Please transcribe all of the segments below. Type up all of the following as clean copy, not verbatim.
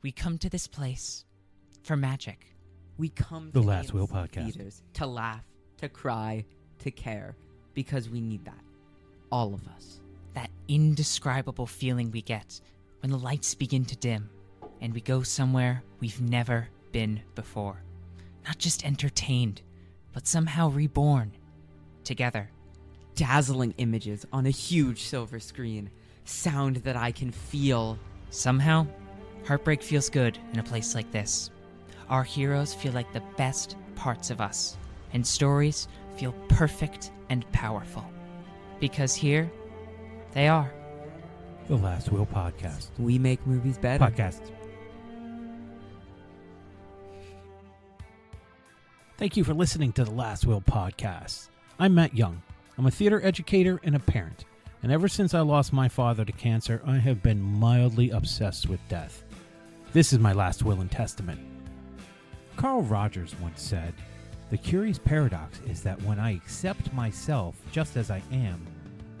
We come to this place for magic. We come The to Last Will AMC Podcast. theaters to laugh, to cry, to care, because we need that. All of us. That indescribable feeling we get when the lights begin to dim and we go somewhere we've never been before. Not just entertained, but somehow reborn. Together. Dazzling images on a huge silver screen. Sound that I can feel. Somehow, heartbreak feels good in a place like this. Our heroes feel like the best parts of us, and stories feel perfect and powerful. Because here, they are. The Last Will Podcast. We make movies better. Podcast. Thank you for listening to The Last Will Podcast. I'm Matt Young. I'm a theater educator and a parent. And ever since I lost my father to cancer, I have been mildly obsessed with death. This is my last will and testament. Carl Rogers once said, "The curious paradox is that when I accept myself just as I am,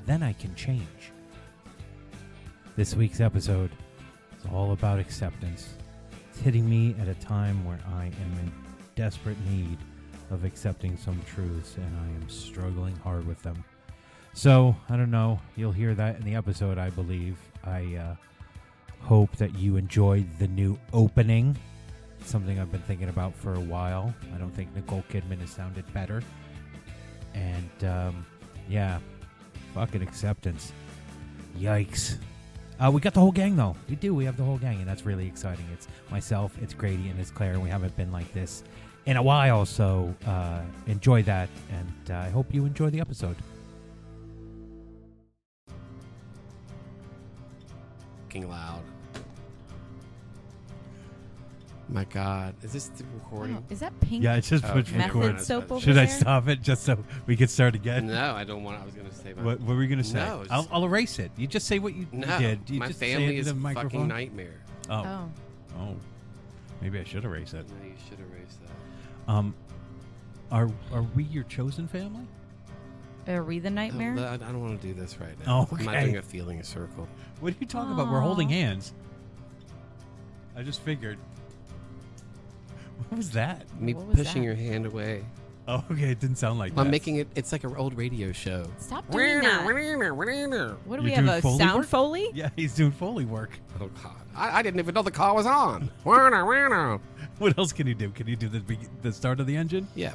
then I can change." This week's episode is all about acceptance. It's hitting me at a time where I am in desperate need of accepting some truths, and I am struggling hard with them. So, I don't know. You'll hear that in the episode, I believe. I hope that you enjoyed the new opening. It's something I've been thinking about for a while. I don't think Nicole Kidman has sounded better. And, yeah, fucking acceptance. Yikes. We got the whole gang, though. We do. We have the whole gang, and that's really exciting. It's myself, it's Grady, and it's Claire, and we haven't been like this in a while, so enjoy that, and I hope you enjoy the episode. Loud. My God, is this the recording? Oh, is that pink? Yeah, it's just Okay. method soap over Should I there? stop it just so we can start again? No, I don't want. I was going to say. What were we going to say? No, I'll erase it. You just say what you No, did. You my just say family it is in a the fucking microphone? nightmare. Oh. Maybe I should erase it. No, you should erase that. Are we your chosen family? Are we the nightmare? I don't want to do this right now. Oh, I'm not okay. doing a feeling a circle. What are you talking about? We're holding hands. I just figured. What was that? Me What was pushing that? your hand away. Oh, okay. It didn't sound like that. I'm making it. It's like an old radio show. Stop doing that. What do You're we have, doing a Foley sound work? Foley? Yeah, he's doing Foley work. Oh God, I didn't even know the call was on. What else can you do? Can you do the start of the engine? Yeah.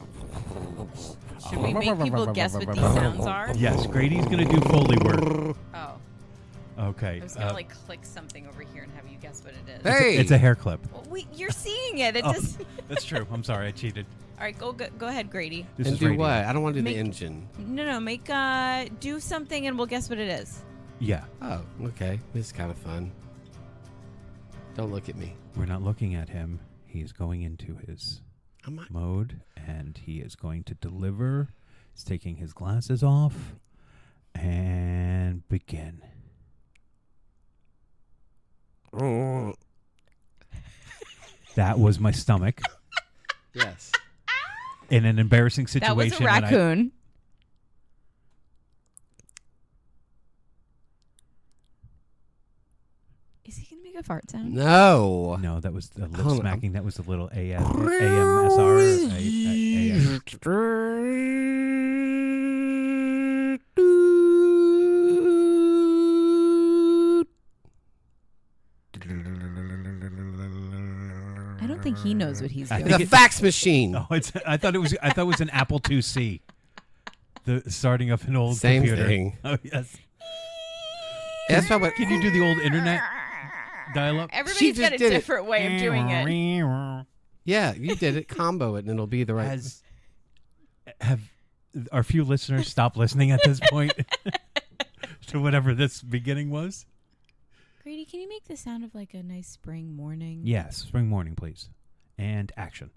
Should we make people guess what these sounds are? Yes, Grady's going to do Foley work. Oh, Okay. I was gonna like click something over here and have you guess what it is. Hey! It's a hair clip. Well, you're seeing it. It Oh, just. that's true. I'm sorry. I cheated. All right, go ahead, Grady. This And is do radio. what? I don't want to do Make- the engine. No, make do something and we'll guess what it is. Yeah. Oh, okay. This is kind of fun. Don't look at me. We're not looking at him. He's going into his I'm not. mode, and he is going to deliver. He's taking his glasses off and begin. That was my stomach Yes. in an embarrassing situation. That was a when I- raccoon. Is he gonna make a fart sound? No. No, that was the lip Hold on. smacking. That was a little AMSR. I don't think he knows what he's I doing. think The it- fax machine. No, I thought it was an Apple IIc. The starting up an old Same computer. thing. Oh yes. That's not what. Can you do the old internet dial-up? Everybody's got a just did it. different way of doing it. Yeah, you did it. Combo it, and it'll be the right. Have our few listeners stopped listening at this point to whatever this beginning was? Grady, can you make the sound of like a nice spring morning? Yes, spring morning, please, and action.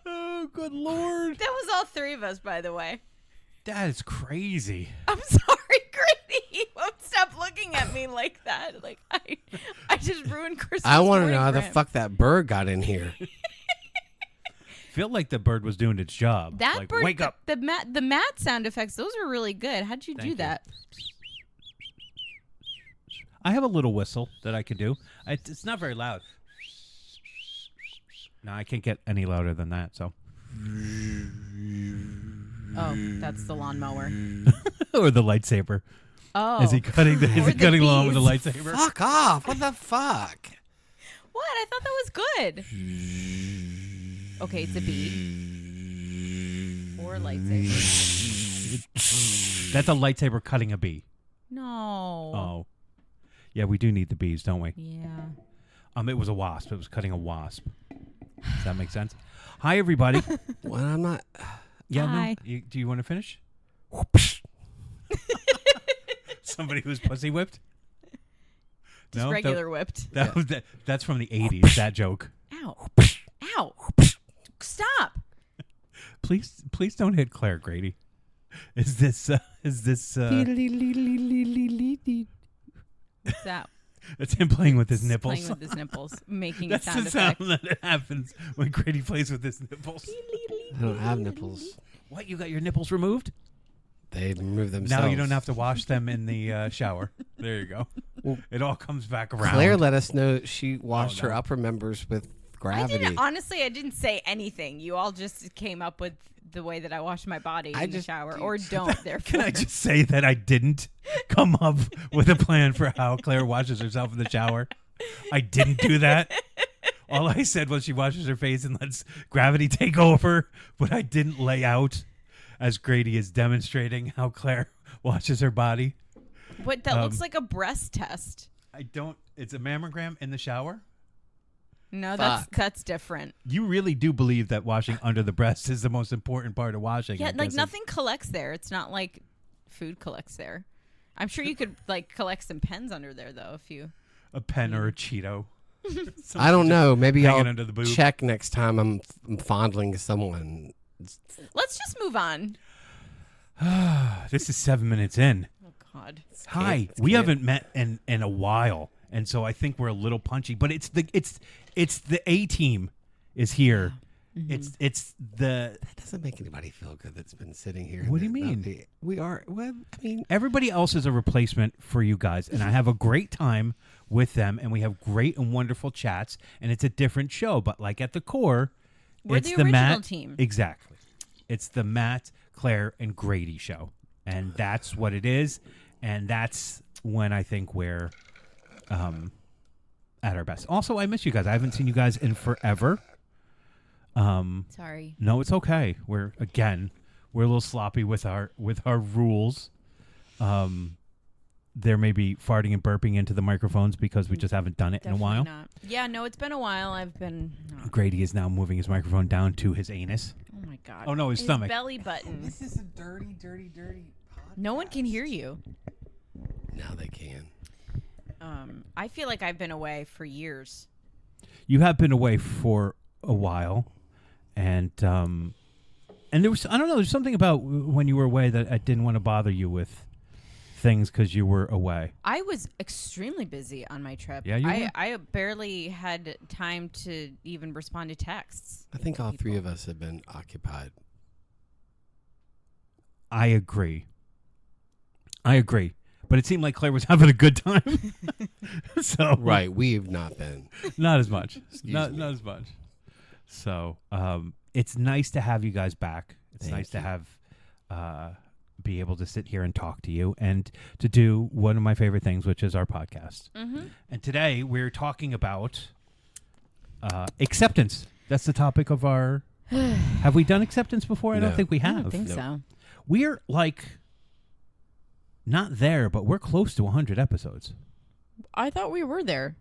Oh, good Lord. That was all three of us, by the way. That is crazy. I'm sorry, Grady. You won't stop looking looking at me like that? Like I just ruined Christmas. I want to morning know how for the him. fuck that bird got in here. Feel like the bird was doing its job. That like, bird, wake up. the mat sound effects. Those are really good. How'd you Thank do you. that? I have a little whistle that I could do. It's not very loud. No, I can't get any louder than that. So, Oh, that's the lawnmower. or the lightsaber. Oh, Is he cutting? Is Or he the cutting along with the bees. lightsaber? Fuck off! What the fuck? what? I thought that was good. Okay, it's a bee or a lightsaber. That's a lightsaber cutting a bee. No. Oh, yeah, we do need the bees, don't we? Yeah. It was a wasp. It was cutting a wasp. Does that make sense? Hi, everybody. Well, I'm not. Yeah, Hi. no. Do you want to finish? Somebody who's pussy whipped? Just No? regular whipped. That's from the 80s, that joke. Ow. Ow. Stop. Please don't hit Claire, Grady. Is this What's that? it's him playing with his Just nipples. Playing with his nipples, making That's a sound the effect. sound that happens when Grady plays with his nipples. I don't have nipples. What, you got your nipples removed? They remove themselves. Now you don't have to wash them in the shower. There you go. It all comes back around. Claire let us know she washed Oh, no. her upper members with I gravity. didn't. Honestly, I didn't say anything. You all just came up with the way that I wash my body in the shower, or don't. Therefore, Can I just say that I didn't come up with a plan for how Claire washes herself in the shower? I didn't do that. All I said was she washes her face and lets gravity take over, but I didn't lay out, as Grady is demonstrating, how Claire washes her body. What? That looks like a breast test. I don't. It's a mammogram in the shower. No, Fuck. that's different. You really do believe that washing under the breast is the most important part of washing? Yeah, I'm like guessing. nothing collects there. It's not like food collects there. I'm sure you could like collect some pens under there though if you. A pen or a Cheeto. I don't know. Maybe hanging I'll under the boob. check next time I'm fondling someone. Let's just move on. This is 7 minutes in. Oh God. Hi, It's we camp. haven't met in a while, and so I think we're a little punchy. But it's the A team is here. It's the That doesn't make anybody feel good that's been sitting here. What do you and mean? not be- We are. Well, I mean, everybody else is a replacement for you guys, and I have a great time with them, and we have great and wonderful chats, and it's a different show. But like at the core, We're it's the the original Matt team. Exactly. It's the Matt, Claire, and Grady show, and that's what it is, and that's when I think we're at our best. Also, I miss you guys. I haven't seen you guys in forever. Sorry. No, it's okay. We're a little sloppy with our rules. There may be farting and burping into the microphones because we just haven't done it in a while. Not. Yeah, no, it's been a while. I've been. No. Grady is now moving his microphone down to his anus. Oh my God. Oh, no, his stomach. Belly button. this is a dirty podcast. No one can hear you. Now they can. I feel like I've been away for years. You have been away for a while, and there was, I don't know, there's something about when you were away that I didn't want to bother you with things because you were away. I was extremely busy on my trip. Yeah, you were? I barely had time to even respond to texts. I think all three of us have been occupied. I agree. But it seemed like Claire was having a good time. So Right, we have not been. not as much. Excuse Not me. as much. So it's nice to have you guys back. It's Thank nice to you. have be able to sit here and talk to you and to do one of my favorite things, which is our podcast. Mm-hmm. And today we're talking about acceptance. That's the topic of our. Have we done acceptance before? I don't No. think we I have. don't think Nope. so. We're like not there, but we're close to 100 episodes. I thought we were there.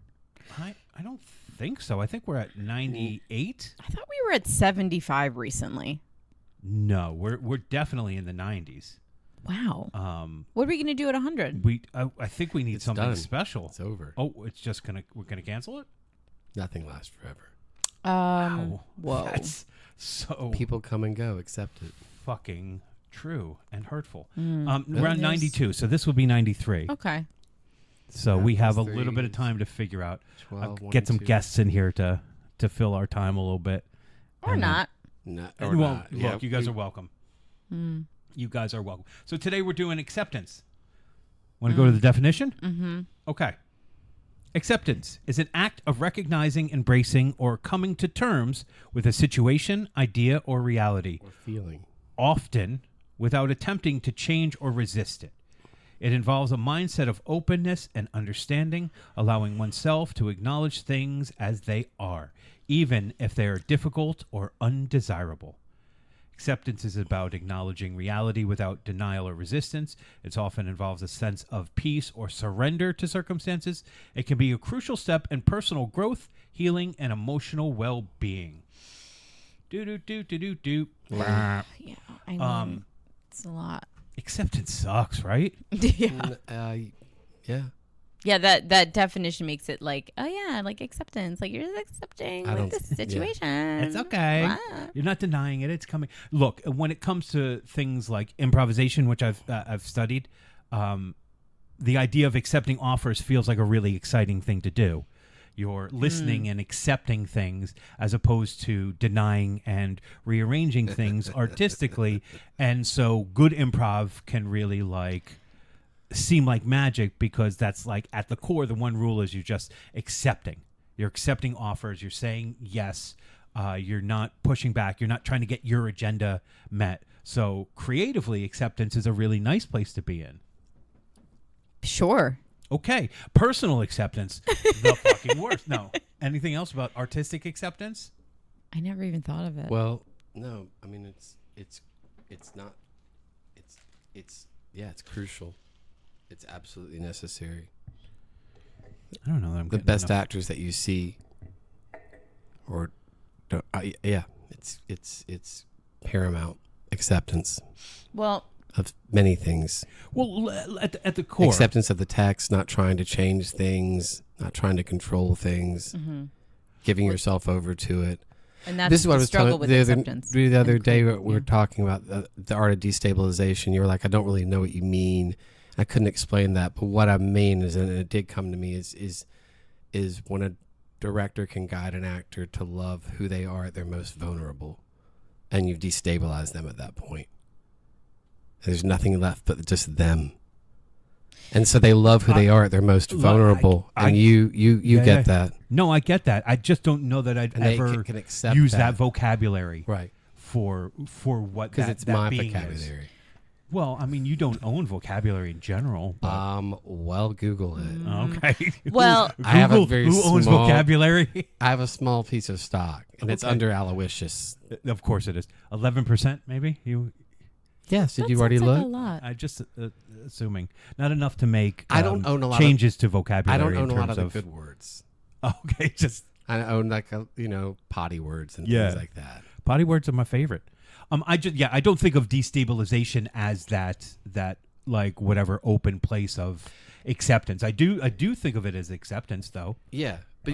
I don't think so. I think we're at 98. I thought we were at 75 recently. No, we're definitely in the 90s. Wow. What are we going to do at 100? I think we need It's something done. special. It's over. Oh, we're gonna cancel it? Nothing lasts forever. Wow. Whoa. That's so People come and go. Accept it. fucking true and hurtful. Mm. We're on Yes. 92, so this will be 93. Okay. So Yeah, we have a plus little bit of 3 time to figure out. 12, Get some 1, 2. guests in here to fill our time a little bit. Or And then- not. Not, well, or not. look, Yeah, you guys are welcome. Mm. You guys are welcome. So today we're doing acceptance. Want to go to the definition? Mm-hmm. Okay. Acceptance is an act of recognizing, embracing, or coming to terms with a situation, idea, or reality, or feeling. often without attempting to change or resist it. It involves a mindset of openness and understanding, allowing oneself to acknowledge things as they are, even if they are difficult or undesirable. Acceptance is about acknowledging reality without denial or resistance. It often involves a sense of peace or surrender to circumstances. It can be a crucial step in personal growth, healing, and emotional well-being. Do. Yeah, I mean, it's a lot. Acceptance sucks, right? Yeah. Yeah. Yeah, that definition makes it like, oh yeah, like acceptance. Like you're just accepting I like don't- this yeah. situation. It's okay. Wow. You're not denying it. It's coming. Look, when it comes to things like improvisation, which I've studied, the idea of accepting offers feels like a really exciting thing to do. You're listening and accepting things as opposed to denying and rearranging things artistically. And so good improv can really like seem like magic because that's like at the core, the one rule is you're just accepting. You're accepting offers. You're saying yes. You're not pushing back. You're not trying to get your agenda met. So creatively, acceptance is a really nice place to be in. Sure. Okay, personal acceptance, the fucking worst. No. Anything else about artistic acceptance? I never even thought of it. Well, no. I mean, it's not. It's crucial. It's absolutely necessary. I don't know. That I'm The getting best enough. actors that you see, or yeah, it's paramount acceptance well, of many things. Well, at the core, Acceptance of the text, not trying to change things, not trying to control things, giving yourself over to it. and that's This is what I the was struggle telling with the acceptance. other day. Include- We were talking about the art of destabilization. You were like, I don't really know what you mean. I couldn't explain that, but what I mean is, and it did come to me, is when a director can guide an actor to love who they are at their most vulnerable, and you've destabilized them at that point. There's nothing left but just them, and so they love who they are at their most vulnerable. And you get that, No, I get that. I just don't know that I'd and they ever can accept use that vocabulary right? for what Because that, it's that my being vocabulary. is. Well, I mean, you don't own vocabulary in general. But, Well, Google it. okay. Well, I have a Google, very who owns small- vocabulary? I have a small piece of stock, and it's Okay. under Aloysius. Of course it is. 11%, maybe. Yes, did that you already sounds like look? a lot. I just assuming not enough to make. I don't own a lot changes to I vocabulary. don't own a in lot terms of the good words. Okay, just I own like potty words and Yeah. things like that. body words are my favorite. I don't think of destabilization as that like whatever open place of acceptance. I do think of it as acceptance though. Yeah, but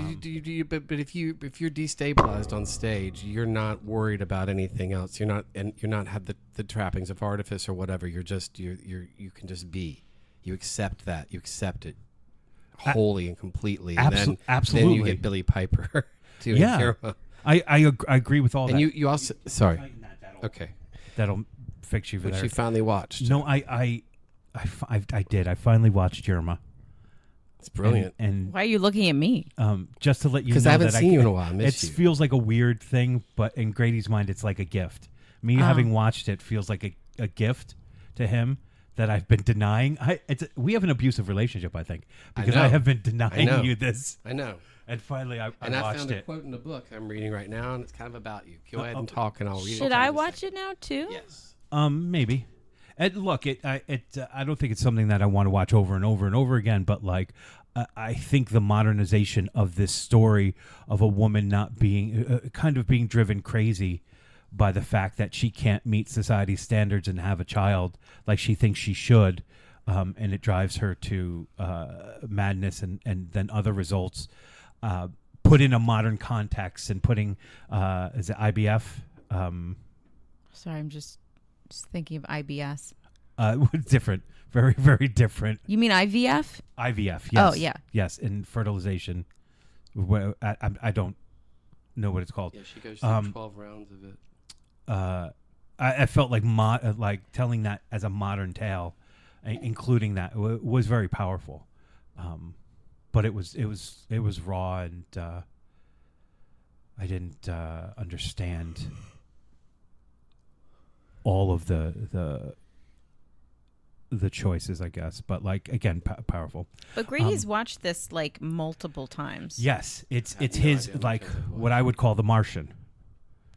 but if you're destabilized on stage, you're not worried about anything else. You're not have the trappings of artifice or whatever. You're just you can just be. You accept that. You accept it wholly and completely. And then absolutely. you get Billy Piper doing Yeah. Hero. I agree with all And that. you also sorry. Okay, That'll fix you for which there. you finally watched. No, I did. I finally watched Yerma. It's brilliant. And Why are you looking at me? just to let you know Because I haven't that seen you in a while. I it miss you. feels like a weird thing, but in Grady's mind, it's like a gift. Me having watched it feels like a gift to him that I've been denying. We have an abusive relationship, I think, because I know. have been I know. denying you this, I know. and finally I And I watched found a it. quote in a book I'm reading right now, and it's kind of about you. Go ahead and talk, and I'll read it. Should I watch it now too? Yes. Maybe. And look, I don't think it's something that I want to watch over and over and over again. But like, I think the modernization of this story of a woman not being kind of being driven crazy by the fact that she can't meet society's standards and have a child like she thinks she should, and it drives her to madness and then other results. Put in a modern context and putting is it IBF? Sorry, I'm just thinking of IBS. Different. Very, very different. You mean IVF? IVF, yes. Oh, yeah. Yes, and fertilization. I don't know what it's called. Yeah, she goes through 12 rounds of it. I felt like like telling that as a modern tale, including that was very powerful. But it was raw, and I didn't understand all of the choices, I guess. But like again, powerful. But Grady's watched this like multiple times. Yes, it's no his idea like what it was. what I would call The Martian.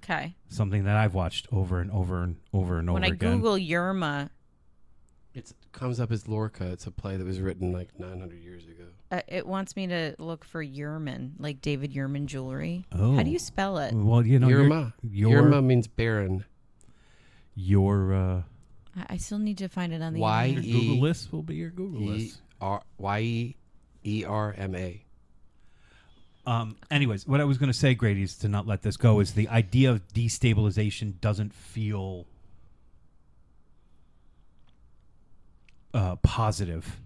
Okay. Something that I've watched over and over and over and When over I again. Google Yerma, It comes up as Lorca. It's a play that was written like 900 years ago. it wants me to look for Yerman, like David Yerman jewelry. Oh. How do you spell it? Well, you know, Yerma. Yerma means barren. Your I still need to find it on the Why internet. your Google list will be your Google list. Yerma. Anyways, what I was going to say, Grady, is to not let this go, is the idea of destabilization doesn't feel positive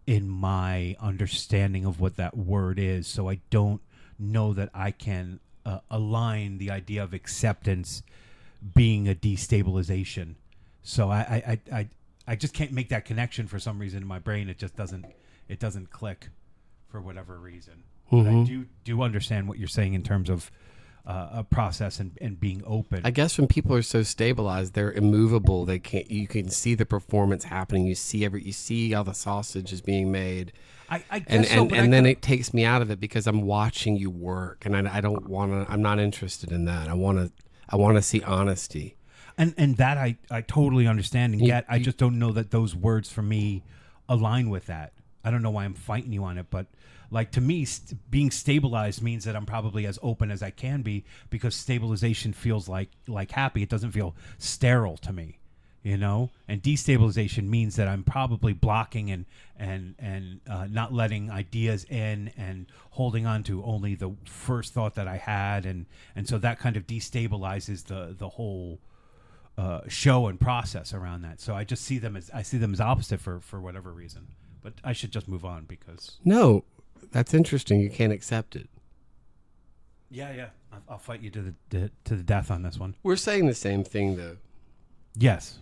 in my understanding of what that word is. So I don't know that I can align the idea of acceptance being a destabilization. So I just can't make that connection for some reason in my brain. It just doesn't click for whatever reason. But I do understand what you're saying in terms of a process and being open. I guess when people are so stabilized, they're immovable. They can't. You can see the performance happening. You see how the sausage is being made. I guess so, but and then it takes me out of it because I'm watching you work, and I don't want to. I'm not interested in that. I want to see honesty. And that I totally understand, and yet I just don't know that those words for me align with that. I don't know why I'm fighting you on it, but like to me, being stabilized means that I'm probably as open as I can be, because stabilization feels like happy. It doesn't feel sterile to me, you know. And destabilization means that I'm probably blocking and not letting ideas in and holding on to only the first thought that I had, and so that kind of destabilizes the whole show and process around that. So I just see them as opposite for whatever reason. But I should just move on because No, that's interesting. You can't accept it. yeah, I'll fight you to the death on this one. We're saying the same thing, though. Yes.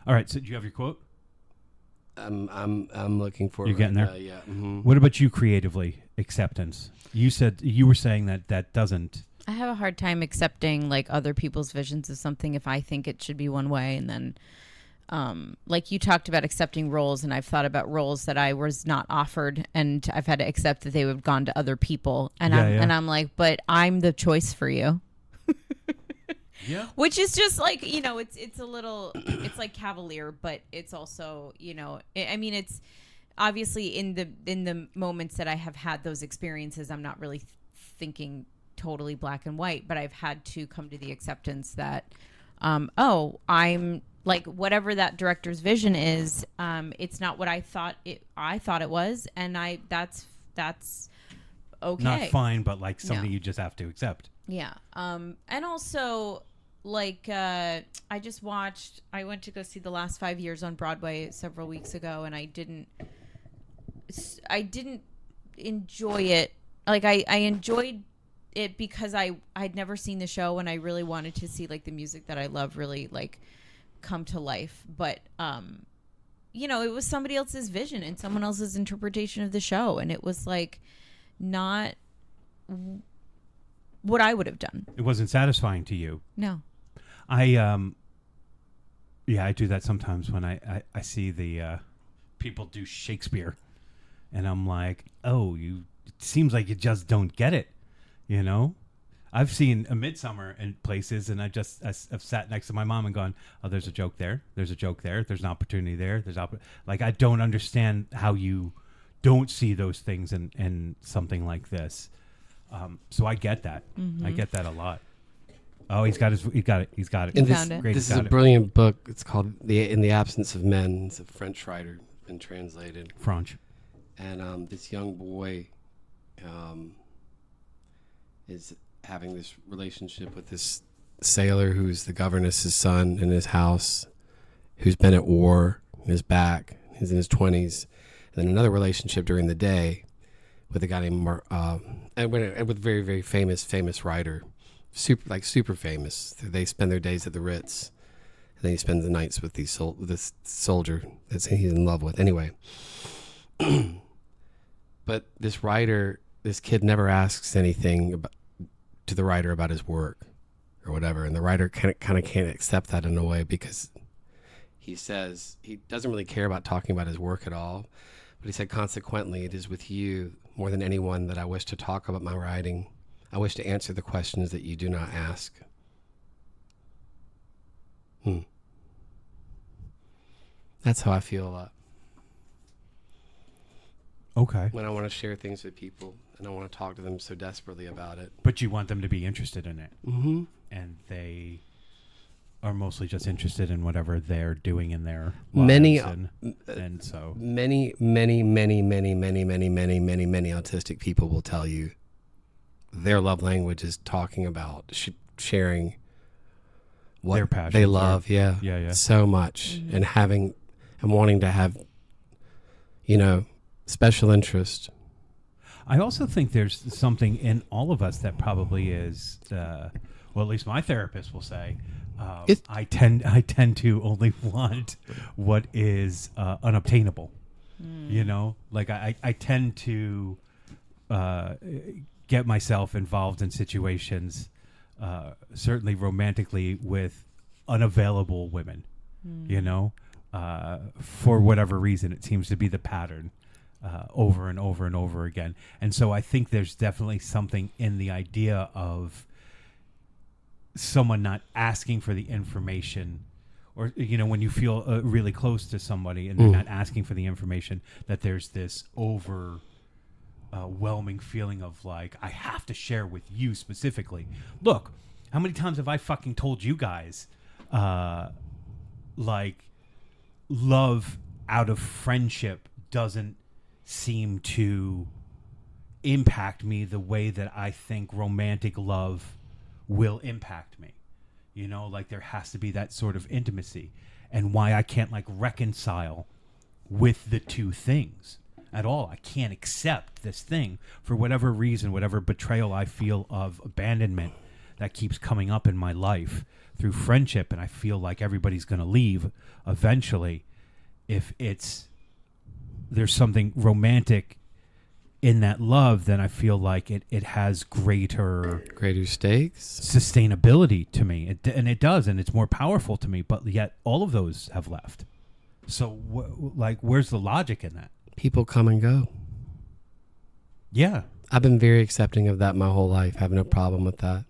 All right. So do you have your quote? I'm looking for. You're it getting right there? now, yeah. Mm-hmm. What about you creatively? Acceptance. You were saying that doesn't. I have a hard time accepting like other people's visions of something if I think it should be one way, and then like you talked about accepting roles, and I've thought about roles that I was not offered, and I've had to accept that they would have gone to other people, and I'm like, but I'm the choice for you. Yeah. Which is just like, you know, it's a little, it's like cavalier, but it's also, you know, I mean, it's obviously in the moments that I have had those experiences, I'm not really thinking totally black and white, but I've had to come to the acceptance that, I'm like, whatever that director's vision is, it's not what I thought it was. And that's okay. Not fine, but like something No. you just have to accept. Yeah. And also, like, I went to go see The Last 5 Years on Broadway several weeks ago, and I didn't enjoy it. Like, I enjoyed it because I'd never seen the show, and I really wanted to see, like, the music that I love really, like, come to life. But, you know, it was somebody else's vision and someone else's interpretation of the show, and it was, like, not what I would have done. It wasn't satisfying to you. No. I do that sometimes when I see the people do Shakespeare, and I'm like, oh, it seems like you just don't get it, you know. I've seen A Midsummer in places, and I've sat next to my mom and gone, oh, there's a joke there, there's a joke there, there's an opportunity there, like I don't understand how you don't see those things in something like this. So I get that. Mm-hmm. I get that a lot. Oh, he got it. And found it. Great, this he's is a got it. brilliant book. It's called In the Absence of Men. It's a French writer, been translated. French. And this young boy is having this relationship with this sailor who's the governess's son in his house, who's been at war and is back. He's in his 20s. And then another relationship during the day with a guy named and with a very, very famous writer, super famous. They spend their days at the Ritz, and then he spends the nights with this soldier that he's in love with. Anyway, but this kid never asks anything to the writer about his work or whatever, and the writer kind of can't accept that in a way, because he says he doesn't really care about talking about his work at all. But he said, consequently, it is with you more than anyone that I wish to talk about my writing. I wish to answer the questions that you do not ask. That's how I feel a lot. Okay. When I want to share things with people and I want to talk to them so desperately about it. But you want them to be interested in it. Mm-hmm. And they are mostly just interested in whatever they're doing in their Many lives. And so many autistic people will tell you their love language is talking about sharing what their passions they love. Yeah. So much. And wanting to have, special interest. I also think there's something in all of us that probably is, well, at least my therapist will say, I tend to only want what is unobtainable. Like I tend to get myself involved in situations, certainly romantically, with unavailable women. For whatever reason, it seems to be the pattern. Over and over and over again. And so I think there's definitely something in the idea of someone not asking for the information, or, when you feel really close to somebody and they're not asking for the information, that there's this overwhelming feeling of like, I have to share with you specifically. Look, how many times have I fucking told you guys, like, love out of friendship doesn't seem to impact me the way that I think romantic love will impact me. Like there has to be that sort of intimacy, and why I can't like reconcile with the two things at all. I can't accept this thing for whatever reason, whatever betrayal I feel of abandonment that keeps coming up in my life through friendship, and I feel like everybody's going to leave eventually. If there's something romantic in that love, then I feel like it has greater stakes, sustainability to me. And it does, and it's more powerful to me, but yet all of those have left. So where's the logic in that? People come and go. Yeah. I've been very accepting of that my whole life. I have no problem with that.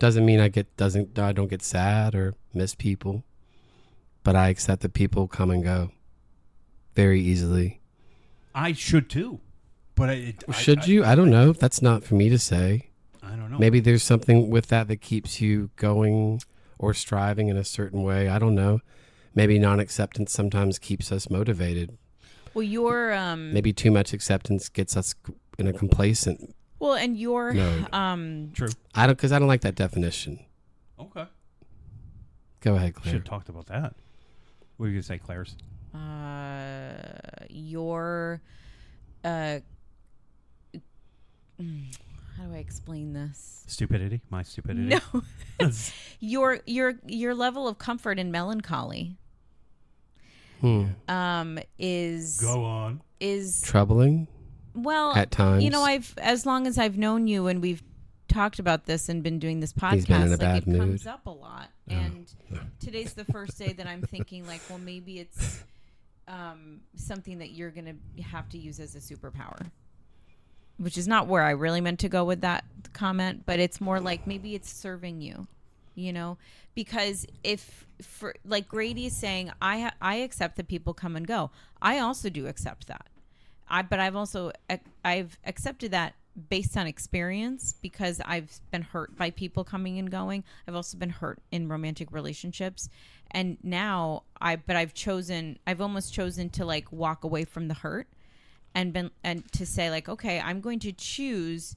Doesn't mean I don't get sad or miss people, but I accept that people come and go very easily. I should too, but should you? I don't know. That's not for me to say. I don't know. Maybe there's something with that keeps you going or striving in a certain way. I don't know. Maybe non-acceptance sometimes keeps us motivated. Well, your maybe too much acceptance gets us in a complacent. Well, and your mode. True. I don't like that definition. Okay. Go ahead, Claire. Should have talked about that. What were you gonna say, Claire's? Your how do I explain this? Stupidity, my stupidity. No. your level of comfort in melancholy is go on is troubling. Well, at times, as long as I've known you and we've talked about this and been doing this podcast, he's been in a bad mood. Comes up a lot. And today's the first day that I'm thinking like, well, maybe it's something that you're going to have to use as a superpower, which is not where I really meant to go with that comment, but it's more like maybe it's serving you, because like Grady is saying, I accept that people come and go. I also do accept that. But I've accepted that based on experience, because I've been hurt by people coming and going. I've also been hurt in romantic relationships. And now I've almost chosen to like walk away from the hurt and to say like, okay, I'm going to choose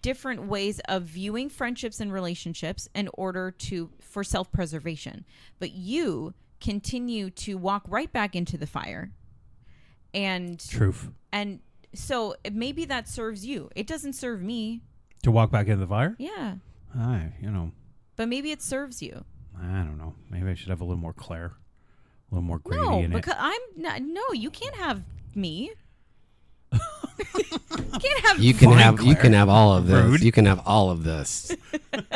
different ways of viewing friendships and relationships in order for self-preservation. But you continue to walk right back into the fire. And Truth. And so maybe that serves you. It doesn't serve me. To walk back into the fire? Yeah. But maybe it serves you. I don't know. Maybe I should have a little more Claire. A little more Grady No, in it. because I'm not. No, you can't have me. You can't have. You can Fine, have you Claire. can have all of this. Rude. You can have all of this.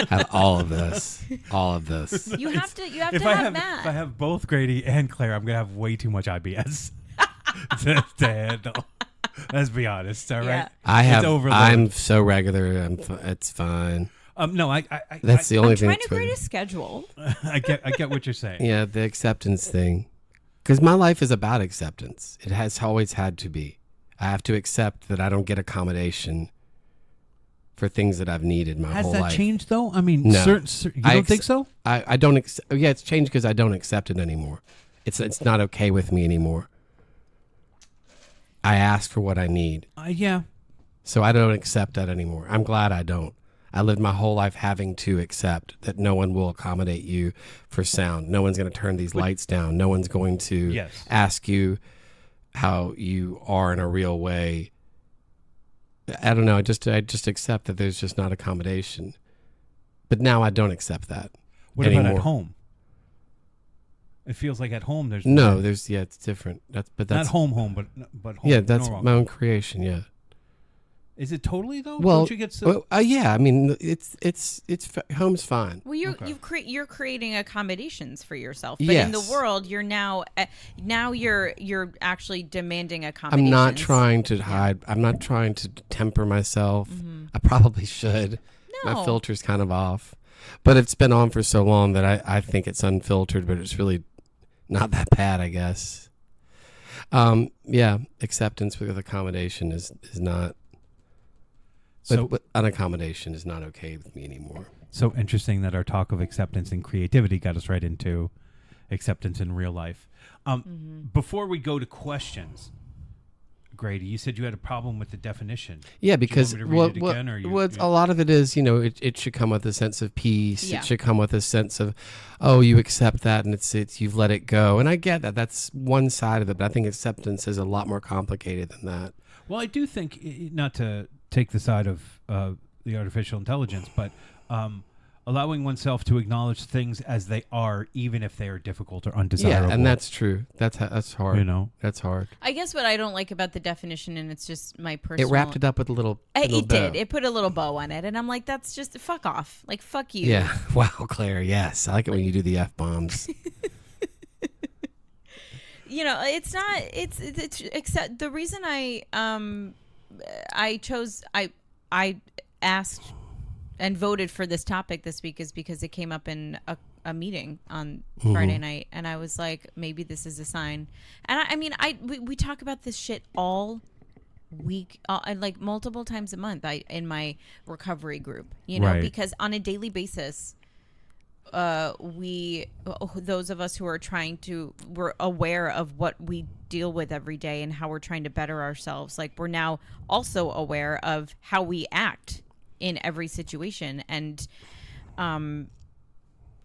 Have all of this. All of this. You have to. You have If to I have have Matt. if I have both Grady and Claire, I'm gonna have way too much IBS to handle. Let's be honest. All right. Yeah. I It's have. overload. I'm so regular. It's fine. No, I That's the only I'm thing. trying that's to create a weird. schedule. I get what you're saying. Yeah, the acceptance thing. Because my life is about acceptance. It has always had to be. I have to accept that I don't get accommodation for things that I've needed my Has whole that life. changed though? I mean, No. you don't think so? I don't. Yeah, it's changed because I don't accept it anymore. It's not okay with me anymore. I ask for what I need, Yeah. so I don't accept that anymore. I'm glad I don't. I lived my whole life having to accept that no one will accommodate you for sound. No one's going to turn these lights down. No one's going to Yes. ask you how you are in a real way. I don't know. I just accept that there's just not accommodation. But now I don't accept that. What anymore. about at home? It feels like at home there's No, it's different. That's not home, but home. Yeah, that's no, my own creation. Yeah. Is it totally though? Well, Don't you get so? yeah. I mean, it's home's fine. Well, Okay. you're creating accommodations for yourself, but in the Yes. world, you're now you're actually demanding accommodations. I'm not trying to hide. I'm not trying to temper myself. I probably should. No. My filter's kind of off, but it's been on for so long that I think it's unfiltered, but it's really not that bad, I guess. Yeah, acceptance with accommodation is not. So But an accommodation is not okay with me anymore. so interesting that our talk of acceptance and creativity got us right into acceptance in real life. Before we go to questions, Grady, you said you had a problem with the definition. Yeah, Do you because want me to read it again, or you- a lot of it is, it should come with a sense of peace. Yeah. It should come with a sense of, oh, you accept that, and it's you've let it go. And I get that. That's one side of it, but I think acceptance is a lot more complicated than that. Well, I do think, not to take the side of the artificial intelligence, but allowing oneself to acknowledge things as they are, even if they are difficult or undesirable. Yeah, and that's true. That's hard. You know. That's hard. I guess what I don't like about the definition, and it's just my personal. It wrapped it up with a little. It bow. did. It put a little bow on it, and I'm like, that's just fuck off. Like fuck you. Yeah. Wow, Claire. Yes, I like it when you do the F bombs. It's not. It's except the reason I asked and voted for this topic this week is because it came up in a meeting on Friday night, and I was like, maybe this is a sign. And we talk about this shit all week, and like multiple times a month. In my recovery group, Right. because on a daily basis, those of us who are we're aware of what we deal with every day and how we're trying to better ourselves. Like we're now also aware of how we act in every situation. And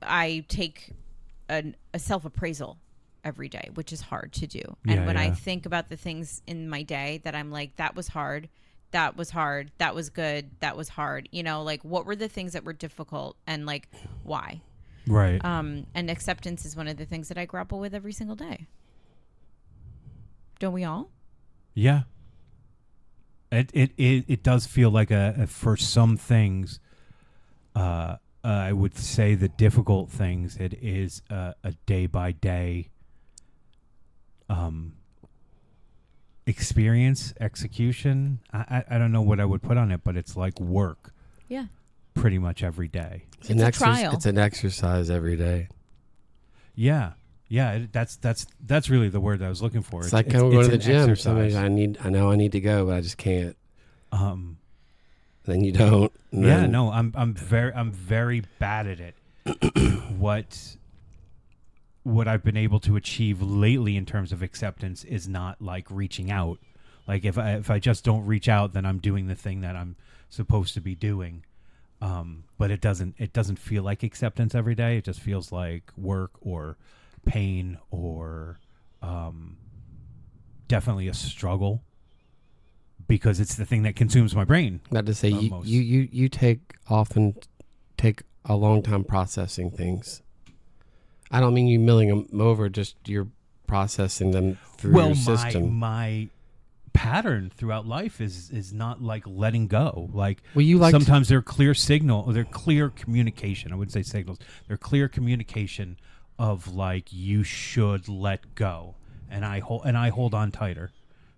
I take a self-appraisal every day, which is hard to do. And when I think about the things in my day that I'm like, that was hard, that was hard, that was good, that was hard, like what were the things that were difficult and like why? Right. And acceptance is one of the things that I grapple with every single day. Don't we all? Yeah. It does feel like for some things, I would say the difficult things, it is a day by day experience, execution. I don't know what I would put on it, but it's like work Yeah. pretty much every day. It's a trial. It's an exercise every day. Yeah. Yeah, that's really the word I was looking for. It's like going to the an gym. exercise. Sometimes I know I need to go, but I just can't. Um, Then you don't. and yeah, then- no, I'm very bad at it. what I've been able to achieve lately in terms of acceptance is not like reaching out Like if I just don't reach out, then I'm doing the thing that I'm supposed to be doing. But it doesn't feel like acceptance every day. It just feels like work or pain or definitely a struggle because it's the thing that consumes my brain. Not to say you often take a long time processing things. I don't mean you milling them over, just you're processing them through your system. My pattern throughout life is not like letting go. Like, sometimes they're clear communication. I wouldn't say signals. They're clear communication of like you should let go, and I hold on tighter.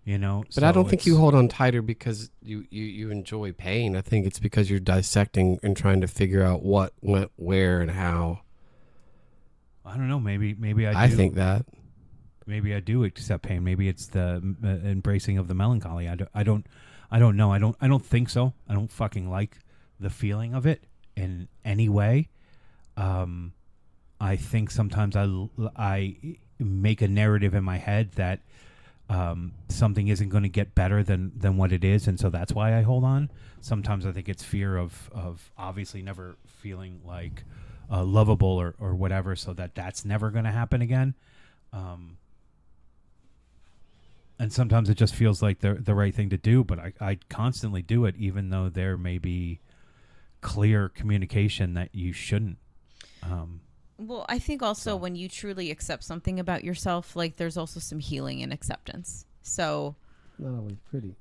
But so I don't think you hold on tighter because you enjoy pain. I think it's because you're dissecting and trying to figure out what went where and how. I don't know. Maybe I do. I think that. Maybe I do accept pain. Maybe it's the embracing of the melancholy. I don't know. I don't think so. I don't fucking like the feeling of it in any way. I think sometimes I make a narrative in my head that something isn't going to get better than what it is, and so that's why I hold on. Sometimes I think it's fear of obviously never feeling like lovable or whatever, so that's never going to happen again. And sometimes it just feels like the right thing to do, but I constantly do it, even though there may be clear communication that you shouldn't. Well, I think also when you truly accept something about yourself, like there's also some healing and acceptance. So Not always pretty.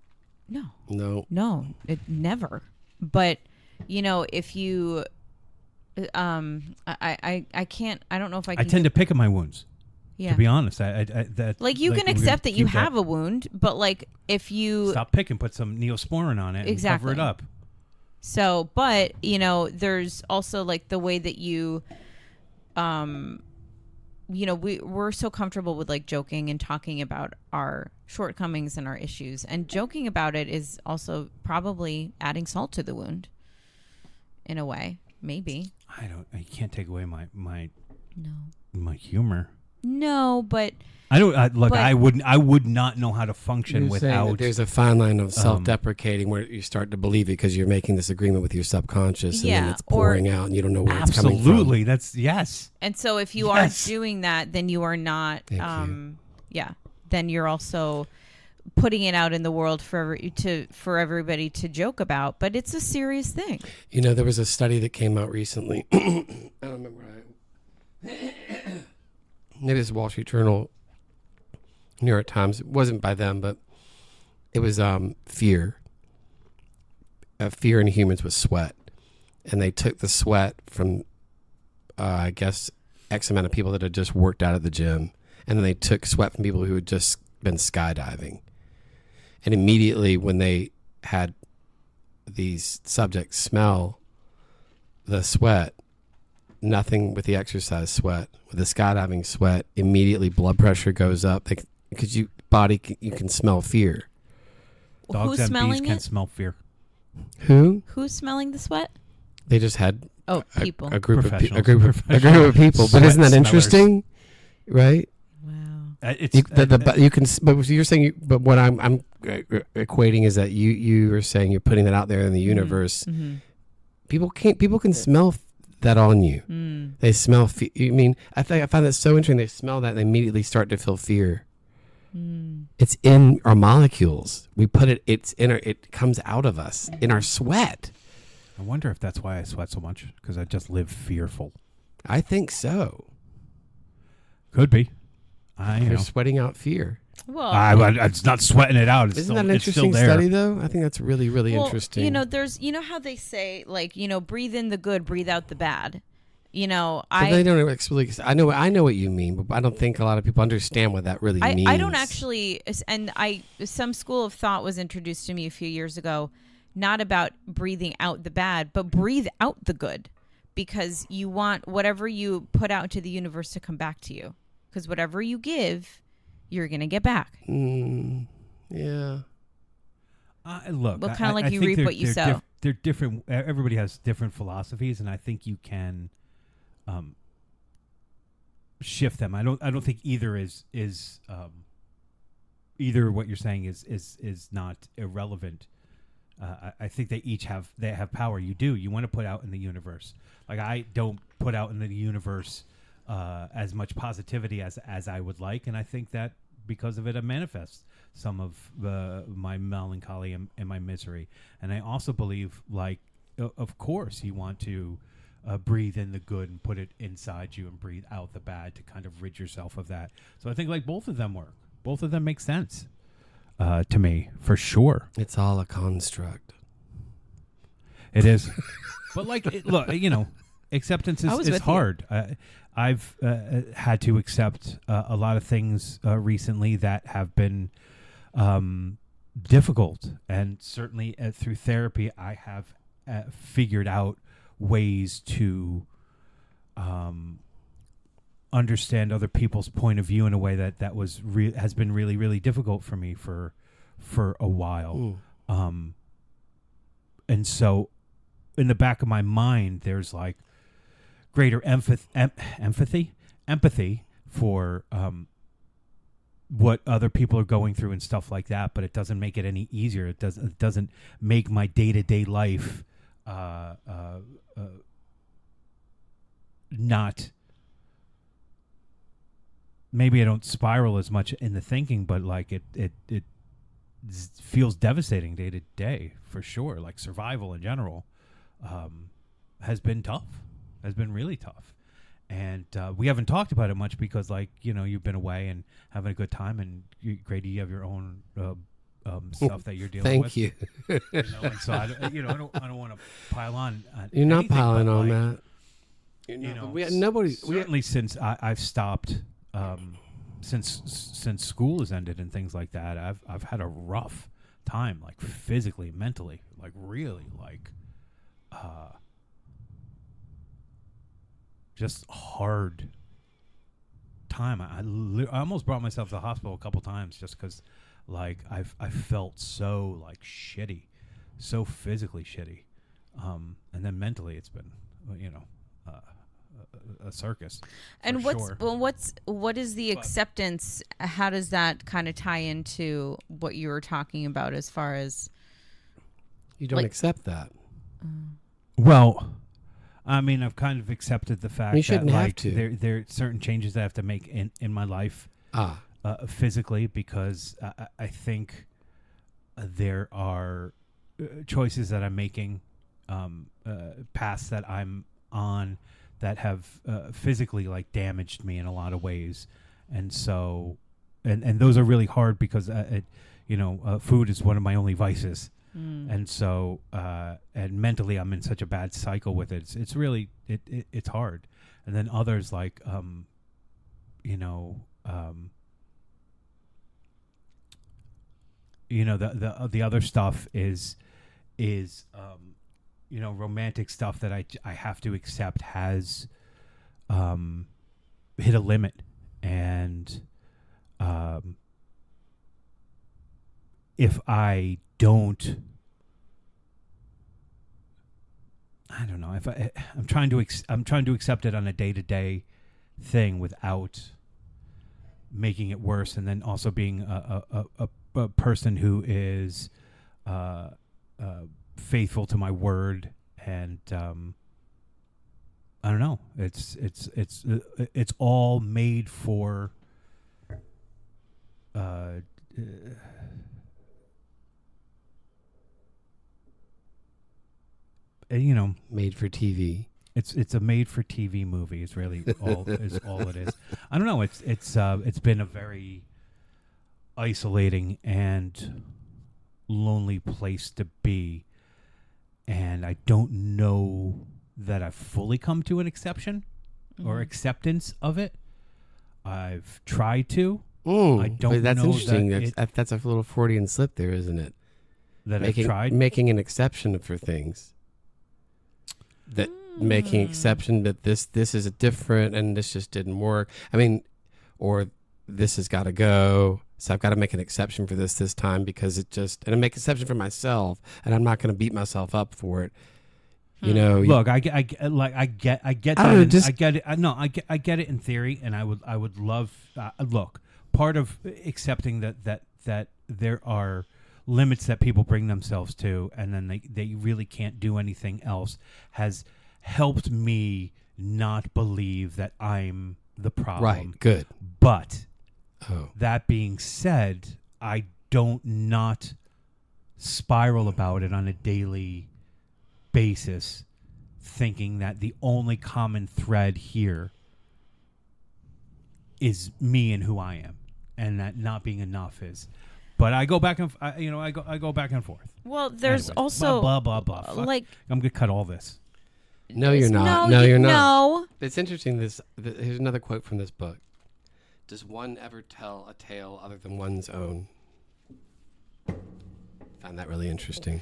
No, it never. But if you, I can't. I don't know if I can. I tend to pick at my wounds. Yeah. To be honest, that like you can accept that you have a wound, but like if you stop picking, put some Neosporin on it and cover it up. So, but there's also like the way that you, we're so comfortable with like joking and talking about our shortcomings and our issues, and joking about it is also probably adding salt to the wound. In a way, maybe. I can't take away my humor. No, but I don't look. I would not know how to function without. There's a fine line of self-deprecating where you start to believe it because you're making this agreement with your subconscious, and then it's pouring out, and you don't know where it's coming from. Absolutely, that's yes. And so, if you are doing that, then you are not. Then you're also putting it out in the world for everybody to joke about. But it's a serious thing. There was a study that came out recently. I don't remember. Maybe it's Wall Street Journal, New York Times. It wasn't by them, but it was fear. Fear in humans was sweat. And they took the sweat from, I guess, X amount of people that had just worked out at the gym. And then they took sweat from people who had just been skydiving. And immediately when they had these subjects smell the sweat, nothing with the exercise sweat, with the skydiving sweat, immediately blood pressure goes up because you can smell fear. Dogs Who's and bees smelling can it? smell fear. Who's smelling the sweat? They just had people. a group of people. Sweat But isn't that smellers. interesting? Right? Wow. You can. But you're saying. But what I'm equating is that you are saying you're putting that out there in the universe. Mm-hmm. People can smell that on you. They smell I find that so interesting. They smell that and they immediately start to feel fear. It's in our molecules. We put it. It comes out of us in our sweat. I wonder if that's why I sweat so much, because I just live fearful. I think so. Could be. You're sweating out fear. Well, it's not sweating it out. Isn't that an interesting study, though? I think that's really, really interesting. There's, how they say, like, breathe in the good, breathe out the bad. They don't actually. I know what you mean, but I don't think a lot of people understand what that really means. I don't actually, and some school of thought was introduced to me a few years ago, not about breathing out the bad, but breathe out the good, because you want whatever you put out into the universe to come back to you, because whatever you give, you're going to get back. Yeah. Look, well, kind of like you reap what you sow. They're different. Everybody has different philosophies, and I think you can shift them. I don't think either is either what you're saying is not irrelevant. I think they each have power. You want to put out in the universe. Like I don't put out in the universe as much positivity as I would like, and I think that because of it, I manifest some of my melancholy and my misery. And I also believe, like, of course, you want to breathe in the good and put it inside you, and breathe out the bad to kind of rid yourself of that. So I think like both of them work. Both of them make sense to me, for sure. It's all a construct. It is. But like, look, acceptance is hard. I've had to accept a lot of things recently that have been difficult, and certainly through therapy, I have figured out ways to understand other people's point of view in a way that has been really, really difficult for me for a while. And so in the back of my mind, there's like greater empathy for what other people are going through and stuff like that, but it doesn't make it any easier. It doesn't make my day-to-day life not, maybe I don't spiral as much in the thinking, but like it feels devastating day to day for sure. Like survival in general has been really tough. And we haven't talked about it much because, like, you've been away and having a good time, and Grady, you have your own stuff that you're dealing with. Thank you. And so I don't want to pile on. You're not anything, piling but, on, like, Matt. Certainly since I've stopped, since school has ended and things like that, I've had a rough time, like physically, mentally, like really, like just hard time. I almost brought myself to the hospital a couple times just because, like, I felt so like shitty, so physically shitty, and then mentally it's been, a circus. And what is the But- acceptance? How does that kind of tie into what you were talking about as far as You don't Like- accept that. Well, I mean, I've kind of accepted the fact You that, shouldn't have like, to. there are certain changes that I have to make in my life physically, because I think there are choices that I'm making, paths that I'm on that have physically, like, damaged me in a lot of ways. And so, and those are really hard because, food is one of my only vices. And so, and mentally, I'm in such a bad cycle with it. It's really, it's hard. And then others, like, the other stuff is romantic stuff that I have to accept has hit a limit. And if I don't, I don't know, if I'm trying to accept it on a day-to-day thing without making it worse, and then also being a person who is faithful to my word. And I don't know, it's all made for Made for TV. It's a made for TV movie. It's really all it is. I don't know. It's been a very isolating and lonely place to be, and I don't know that I've fully come to an exception or acceptance of it. I've tried to. I don't But that's know interesting. that That's a little Freudian slip there, isn't it? I've tried. Making an exception for things. That making exception that this is a different and this just didn't work. I mean, or this has got to go. So I've got to make an exception for this time because and I make exception for myself, and I'm not going to beat myself up for it. Look, I get that. I don't know, I get it. I get it in theory, and I would love. Look, part of accepting that that there are limits that people bring themselves to, and then they really can't do anything else, has helped me not believe that I'm the problem. Right. Good. But Oh. that being said, I don't not spiral about it on a daily basis, thinking that the only common thread here is me and who I am, and that not being enough is. But I go back and I go back and forth. Well, there's Anyways, also blah blah blah blah. Fuck. like I'm gonna cut all this. No, you're not. No, You're not. No. It's interesting. Here's another quote from this book. Does one ever tell a tale other than one's own? Found that really interesting.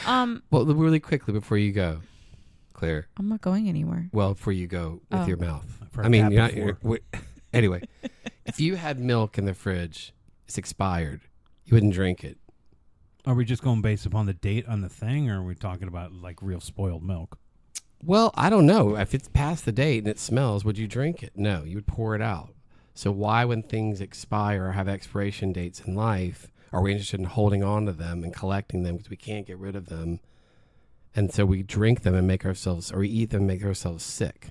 Well, really quickly before you go, Claire. I'm not going anywhere. Well, before you go with your mouth. For I mean, a cat before. anyway, if you had milk in the fridge, it's expired. You wouldn't drink it. Are we just going based upon the date on the thing, or are we talking about like real spoiled milk? Well, I don't know. If it's past the date and it smells, would you drink it? No, you would pour it out. So why, when things expire or have expiration dates in life, are we interested in holding on to them and collecting them because we can't get rid of them? And so we drink them and make ourselves, or we eat them and make ourselves sick.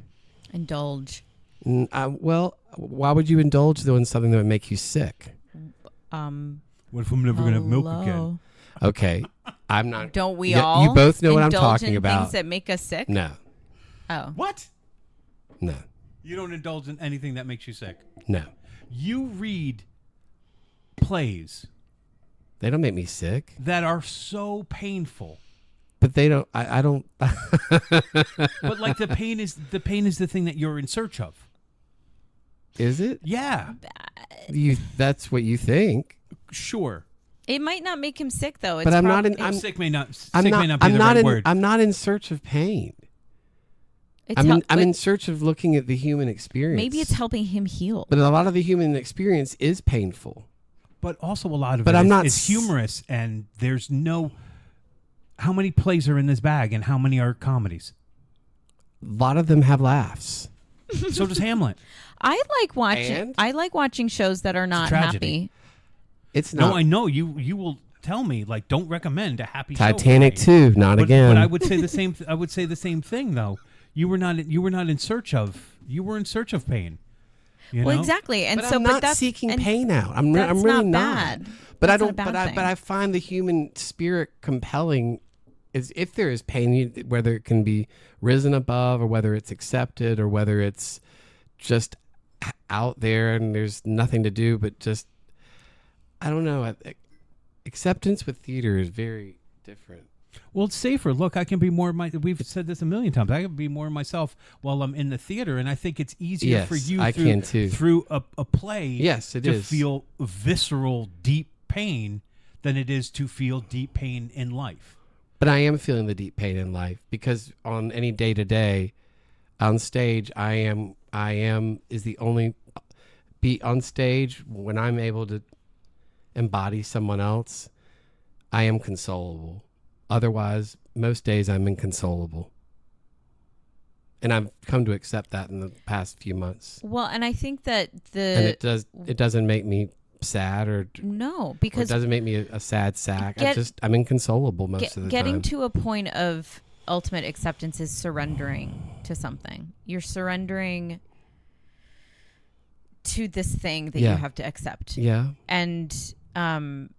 Indulge. Well, why would you indulge though in something that would make you sick? What if I'm never going to have milk again? Okay, I'm not. Don't we Yeah, all? you both know what I'm indulge talking in about. Things that make us sick. No, Oh. What? no, You don't indulge in anything that makes you sick. no. You read plays They don't make me sick. that are so painful, But they don't. I don't. but like the pain is the thing that you're in search of. Is it? Yeah, That's what you think. sure. It might not make him sick though. It's But I'm not prob- in. I'm, Sick may not. I'm Sick not. may not be I'm the not right in. word. I'm not in search of pain. it's I'm hel- in search of looking at the human experience. Maybe it's helping him heal. But a lot of the human experience is painful. But also a lot of But it I'm is, not is humorous, and there's no. How many plays are in this bag, and how many are comedies? A lot of them have laughs. So does Hamlet. I like watching. And? I like watching shows that are not tragedy. happy. It's not. No, I know you will tell me like don't recommend a happy show for Titanic me. 2, not But, again. but I would say the same. I would say the same thing though. You were not in search of. You were in search of pain. You Well, know? exactly, and But so I'm but not that's seeking and pain out. I'm that's really not not. bad. But That's I not a don't. bad thing. But I find the human spirit compelling. Is if there is pain, whether it can be risen above, or whether it's accepted, or whether it's just out there and there's nothing to do but just. I don't know. Acceptance with theater is very different. Well, it's safer. Look, I can be more. We've said this a million times. I can be more myself while I'm in the theater, and I think it's easier Yes, for you. I through, can too. Through a play. Yes, it to is. feel visceral, deep pain than it is to feel deep pain in life. But I am feeling the deep pain in life because on any day to day, on stage, I am is the only be on stage when I'm able to embody someone else. I am consolable. Otherwise, most days I'm inconsolable. And I've come to accept that in the past few months. Well, and I think that And it doesn't make me sad or no, it because doesn't make me a sad sack. Get- I'm inconsolable most of the getting time. to a point of ultimate acceptance is surrendering to something. You're surrendering to this thing that Yeah. you have to accept. Yeah. And and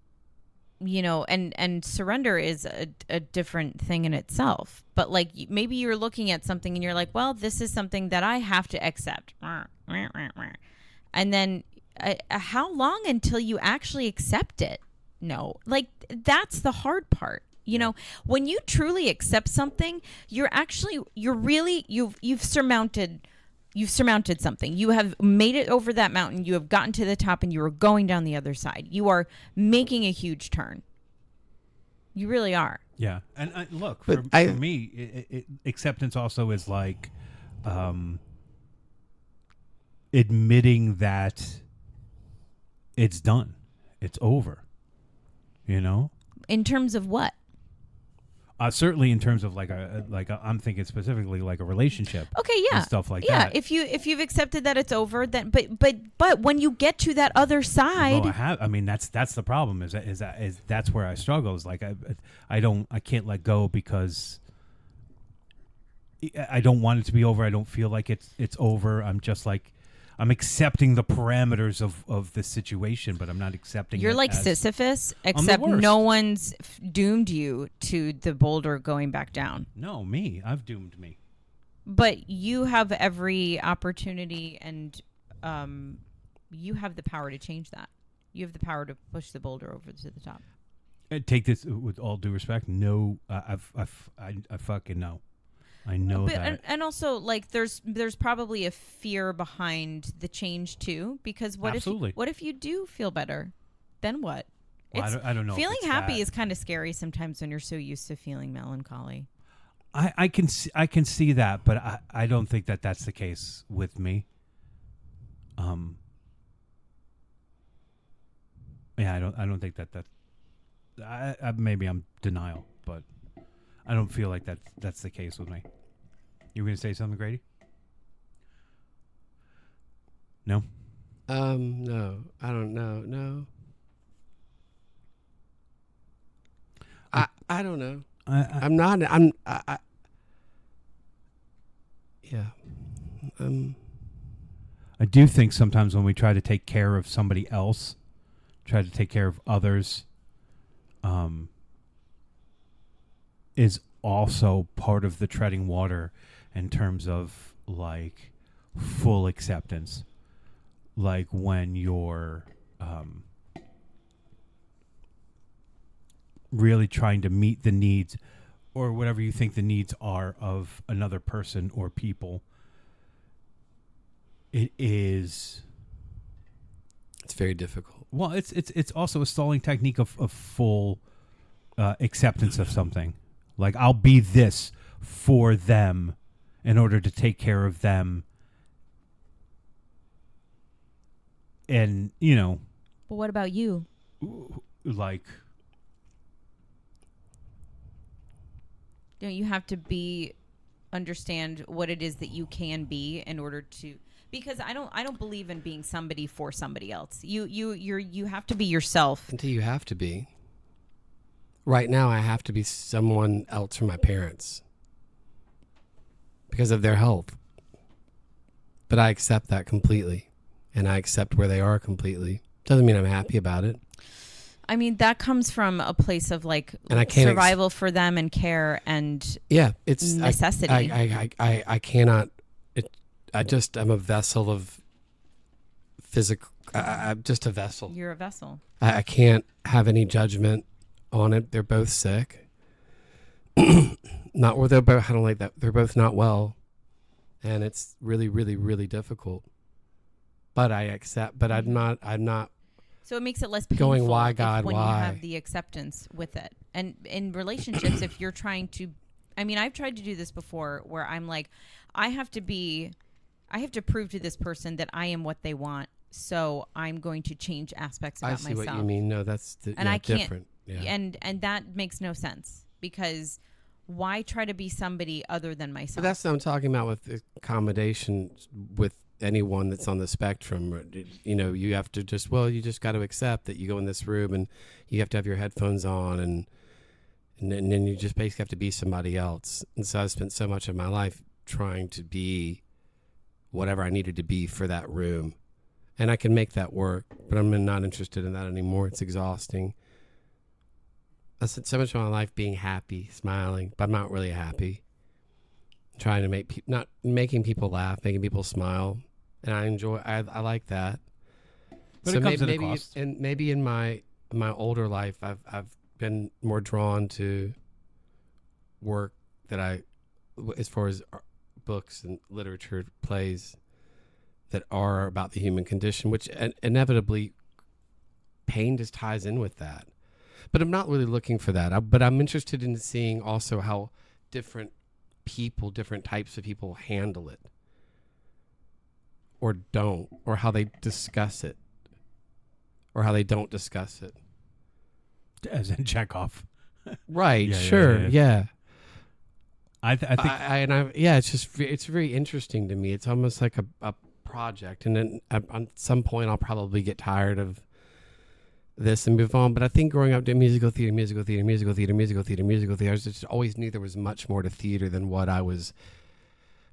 surrender is a different thing in itself. But like maybe you're looking at something and you're like, well, this is something that I have to accept. And then how long until you actually accept it? No, like that's the hard part. You know, when you truly accept something, you've surmounted something. You have made it over that mountain. You have gotten to the top and you are going down the other side. You are making a huge turn. You really are. Yeah, and look, But for me, acceptance also is like admitting that it's done, it's over. You know, In terms of what? Certainly in terms of I'm thinking specifically like a relationship. Okay, yeah, and stuff like yeah. that. If you've accepted that it's over, then but when you get to that other side, No, I have. I mean, that's the problem. Is that's where I struggle. Is like I can't let go because I don't want it to be over. I don't feel like it's over. I'm just like I'm accepting the parameters of the situation, but I'm not accepting. you're it like as, Sisyphus, the except worst. no one's doomed you to the boulder going back down. No, me. I've doomed me. But you have every opportunity, and you have the power to change that. You have the power to push the boulder over to the top. Take this with all due respect. No, I fucking know. I know But, that. and also, like, there's probably a fear behind the change too, because Absolutely. what if you do feel better? Then what? Well, I don't know. if Feeling it's happy that. is kind of scary sometimes when you're so used to feeling melancholy. I can see that, but I don't think that that's the case with me. Yeah, I don't think that I maybe I'm denial, but I don't feel like that's the case with me. You were gonna say something, Grady? No. No, I don't know. No. I don't know. I'm not. Yeah. I do think sometimes when we try to take care of somebody else, try to take care of others, is also part of the treading water in terms of like full acceptance. Like when you're really trying to meet the needs or whatever you think the needs are of another person or people. It's very difficult. Well, it's also a stalling technique of full acceptance of something. Like I'll be this for them in order to take care of them. And, But what about you? Like, Don't you have to understand what it is that you can be in order to? Because I don't believe in being somebody for somebody else. You have to be yourself. Until you have to be. Right now, I have to be someone else for my parents because of their health. But I accept that completely, and I accept where they are completely. Doesn't mean I'm happy about it. I mean, that comes from a place of like And I can't survival for them and care and it's necessity. I cannot. I'm a vessel of physical. I'm just a vessel. You're a vessel. I can't have any judgment on it. They're both sick. Not where they're both. I don't like that. They're both not well, and it's really, really, really difficult. But I accept. But I'm not. So it makes it less painful Going, why, God, when why? you have the acceptance with it. And in relationships, if you're trying to, I mean, I've tried to do this before where I'm like, I have to prove to this person that I am what they want. So I'm going to change aspects about myself. I see what you mean. No, that's I can't, different. Yeah. And that makes no sense because why try to be somebody other than myself? But that's what I'm talking about with accommodation with anyone that's on the spectrum. You have to you just got to accept that you go in this room and you have to have your headphones on and then you just basically have to be somebody else. And so I spent so much of my life trying to be whatever I needed to be for that room. And I can make that work, but I'm not interested in that anymore. It's exhausting. I spent so much of my life being happy, smiling, but I'm not really happy. Trying to not making people laugh, making people smile, and I like that. But so it comes maybe, at a cost. And maybe in my older life, I've been more drawn to work as far as books and literature, plays that are about the human condition, which inevitably pain just ties in with that. But I'm not really looking for that. But I'm interested in seeing also how different types of people handle it or don't, or how they discuss it or how they don't discuss it. As in Chekhov. Right. Yeah, sure. yeah. Yeah. I think it's just it's very interesting to me. It's almost like a project, and then at some point I'll probably get tired of this and move on. But I think growing up doing musical theater, I just always knew there was much more to theater than what I was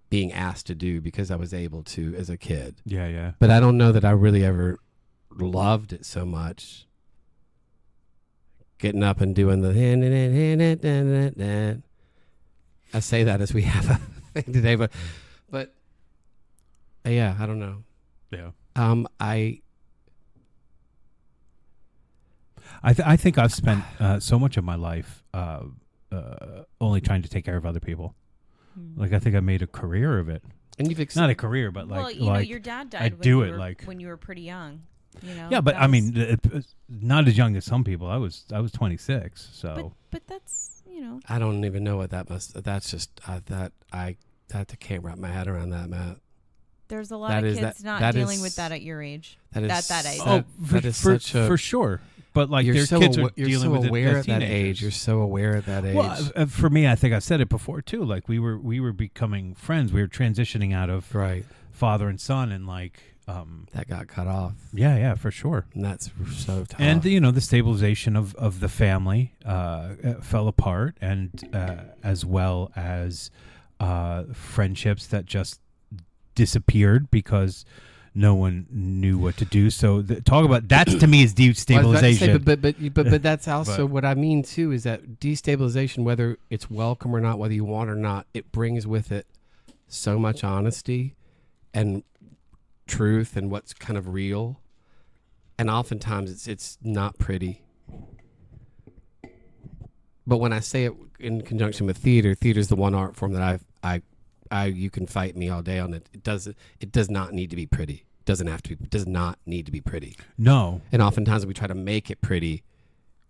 being asked to do because I was able to as a kid. Yeah. But I don't know that I really ever loved it so much. Getting up and doing the I say that as we have a thing today, but yeah, I don't know. Yeah. I think I've spent so much of my life only trying to take care of other people. Like I think I made a career of it. And you've not a career, but well, like you know, your dad died when you were pretty young. You know? Yeah, but I mean, not as young as some people. I was 26, so. But that's, you know. I don't even know what that must. That's just I can't wrap my head around that, Matt. There's a lot of kids not dealing with that at your age. At that age. For sure. But like your kids are dealing so with aware it at that age. You're so aware at that age. Well, for me, I think I've said it before too. Like we were becoming friends. We were transitioning out of father and son, and like that got cut off. Yeah, for sure. And that's so tough. And the stabilization of the family fell apart, and as well as friendships that just disappeared because no one knew what to do. So talk about that to me is destabilization. But that's also what I mean too, is that destabilization, whether it's welcome or not, whether you want or not, it brings with it so much honesty and truth and what's kind of real. And oftentimes it's not pretty. But when I say it in conjunction with theater is the one art form that you can fight me all day on it. It does not need to be pretty. It doesn't have to be. It does not need to be pretty. No. And oftentimes we try to make it pretty.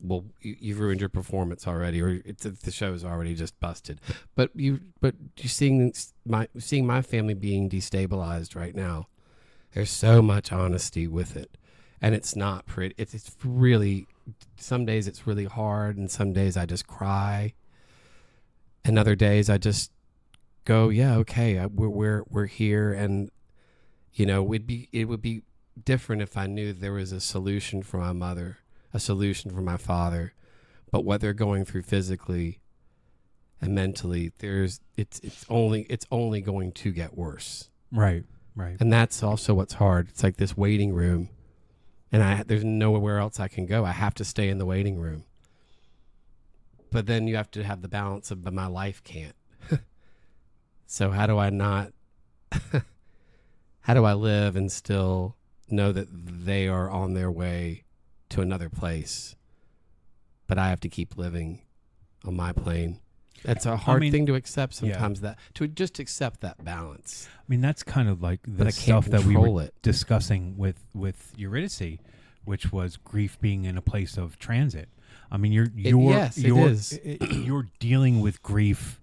Well, you've ruined your performance already, or the show is already just busted. But you seeing my family being destabilized right now. There's so much honesty with it, and it's not pretty. It's really. Some days it's really hard, and some days I just cry. And other days I just go, yeah, okay, we're here, and it would be different if I knew there was a solution for my mother, a solution for my father, but what they're going through physically and mentally, it's only going to get worse. Right. And that's also what's hard. It's like this waiting room, and there's nowhere else I can go. I have to stay in the waiting room. But then you have to have the balance of, but my life can't. So how do I live and still know that they are on their way to another place, but I have to keep living on my plane? That's a hard thing to accept sometimes, to just accept that balance. I mean, that's kind of like the stuff that we were discussing with Eurydice, which was grief being in a place of transit. I mean, you're dealing with grief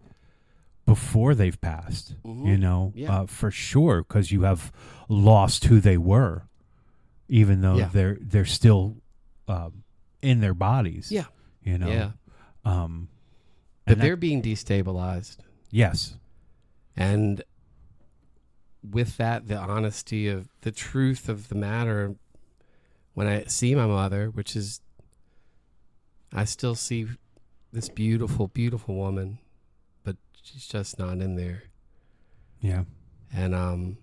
before they've passed, for sure, because you have lost who they were, even though they're still in their bodies. Yeah. But they're being destabilized. Yes. And with that, the honesty of the truth of the matter, when I see my mother, which is, I still see this beautiful, beautiful woman, but she's just not in there. Yeah. And,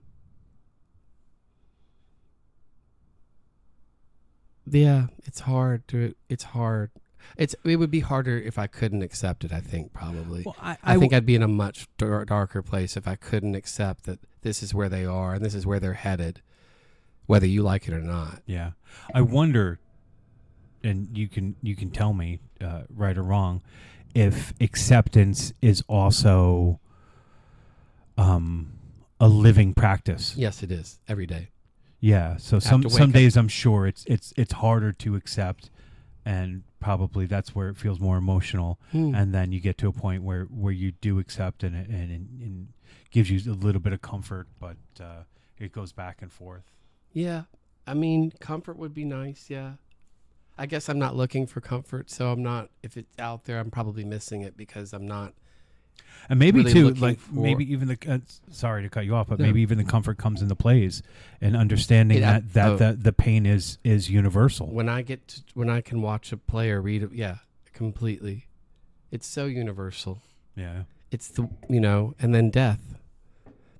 yeah, it's hard. It would be harder if I couldn't accept it, I think, probably. Well, I think I'd be in a much darker place if I couldn't accept that this is where they are and this is where they're headed, whether you like it or not. Yeah. I wonder, and you can tell me right or wrong, if acceptance is also a living practice. Yes, it is. Every day. Yeah. So some days I'm sure it's harder to accept, and probably that's where it feels more emotional. And then you get to a point where you do accept, and it gives you a little bit of comfort, but it goes back and forth. Yeah. I mean, comfort would be nice. Yeah. I guess I'm not looking for comfort. So I'm not, if it's out there, I'm probably missing it because I'm not And maybe really too, looking like for- maybe even the sorry to cut you off, but No. maybe even the comfort comes into plays and understanding that the pain is universal. when I can watch a play or read it, yeah, completely. It's so universal. Yeah. It's the and then death.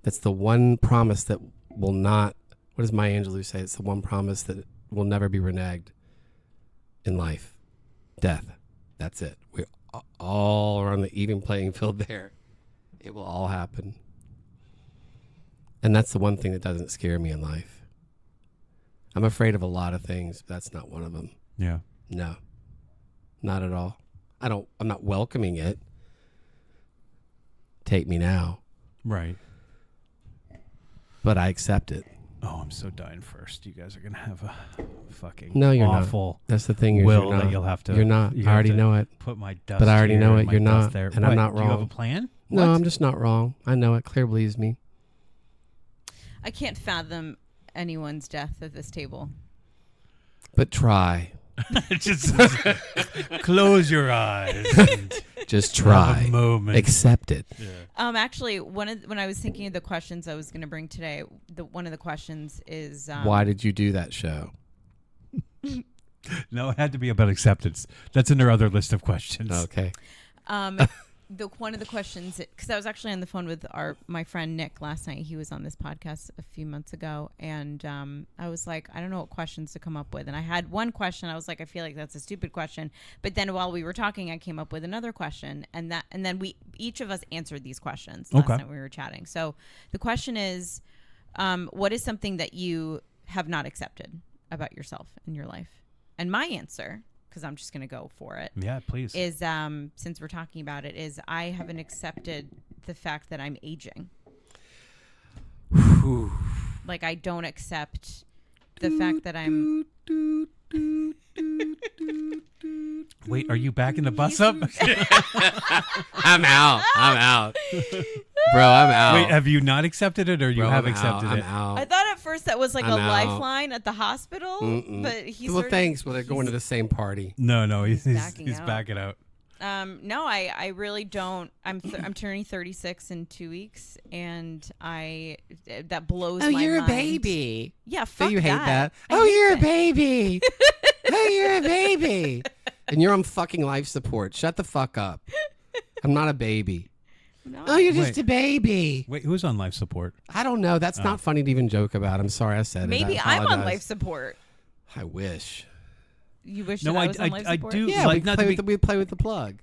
That's the one promise that will not. What does Maya Angelou say? It's the one promise that will never be reneged in life. Death. That's it. We all are on the even playing field there. It will all happen. And that's the one thing that doesn't scare me in life. I'm afraid of a lot of things, but that's not one of them. Yeah. No. Not at all. I'm not welcoming it. Take me now. Right. But I accept it. Oh, I'm so dying first. You guys are gonna have a fucking No, you're awful That's the thing. Is will you're not. that you'll have to. You're not. you I have already to know it. Put my dust. But I already here know and it. my You're dust not. there. And I'm What, not Do you have a wrong. plan? No, What? I'm just not wrong. I know it. Claire believes me. I can't fathom anyone's death at this table. But try. Just close your eyes. And Just have try. a moment. Accept it. Yeah. Actually, when I was thinking of the questions I was going to bring today, one of the questions is Why did you do that show? No, it had to be about acceptance. That's in their other list of questions. Okay. one of the questions, because I was actually on the phone with my friend Nick last night. He was on this podcast a few months ago, and I was like, I don't know what questions to come up with. And I had one question. I was like, I feel like that's a stupid question. But then while we were talking, I came up with another question, and then we each of us answered these questions last night when we were chatting. So the question is, what is something that you have not accepted about yourself in your life? And my answer, because I'm just going to go for it, Yeah, please. is since we're talking about it, is I haven't accepted the fact that I'm aging. Like, I don't accept the fact that I'm... Wait, are you backing the bus up? I'm out. Bro, I'm out. Wait, have you not accepted it, or you Bro, have I'm accepted out. it? I'm out. I thought at first that was like I'm a out. lifeline at the hospital, Mm-mm. but he's... Well, thanks. Well, they're going to the same party. No, he's backing out. backing out. No, I really don't. I'm turning 36 in 2 weeks, and that blows my mind. baby. Yeah, fuck Do you hate that? I Oh, hate you're that. a baby. Oh, you're a baby. And you're on fucking life support. Shut the fuck up. I'm not a baby. No. Oh, you're just Wait. a baby. Wait, who's on life support? I don't know. That's not funny to even joke about. I'm sorry I said Maybe it. I I'm on apologize. life support. I wish. You wish No, that I I- was on life I support? do. Yeah, Like, we not play, to with be- we play with the plug.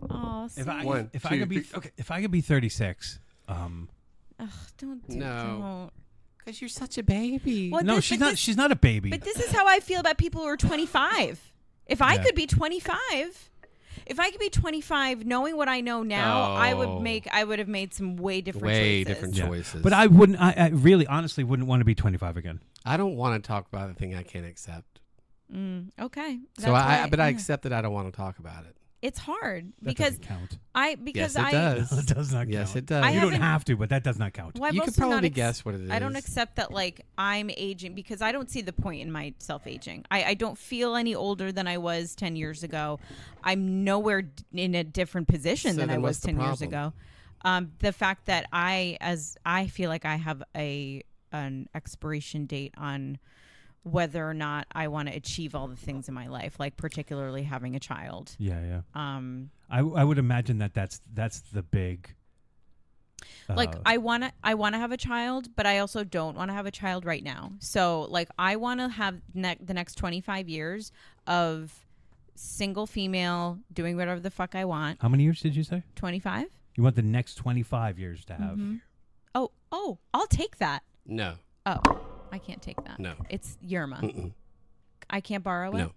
Oh, If I One, if I two, could be three. okay, if I could be 36, Ugh, don't do No. Because you're such a baby. Well, no, this- she's but not. this- She's not a baby. But this is how I feel about people who are 25. If I Yeah. could be 25, if I could be 25, knowing what I know now, I Oh. would have made some way different Way choices. different Yeah. choices. But I wouldn't. I really, honestly, wouldn't want to be 25 again. I don't want to talk about the thing I can't accept. Okay. So I yeah. accept that I don't want to talk about it. It's hard That because doesn't count. Yes, it does. No, it does not count. Yes, it does. I You don't haven't- have to, but that does not count. Well, I've You could also not probably guess what it is. I don't accept that, like, I'm aging because I don't see the point in myself aging. I don't feel any older than I was 10 years ago. I'm nowhere in a different position So than I then was what's the 10 years problem? ago. The fact that I feel like I have an expiration date on whether or not I want to achieve all the things in my life, like particularly having a child. Yeah. I would imagine that's the big. Like I want to have a child, but I also don't want to have a child right now. So like I want to have the next 25 years of single female doing whatever the fuck I want. How many years did you say? 25? You want the next 25 years to have? Mhm. Oh, I'll take that. No. Oh, I can't take that. No. It's Yerma. Mm-mm. I can't borrow it? No.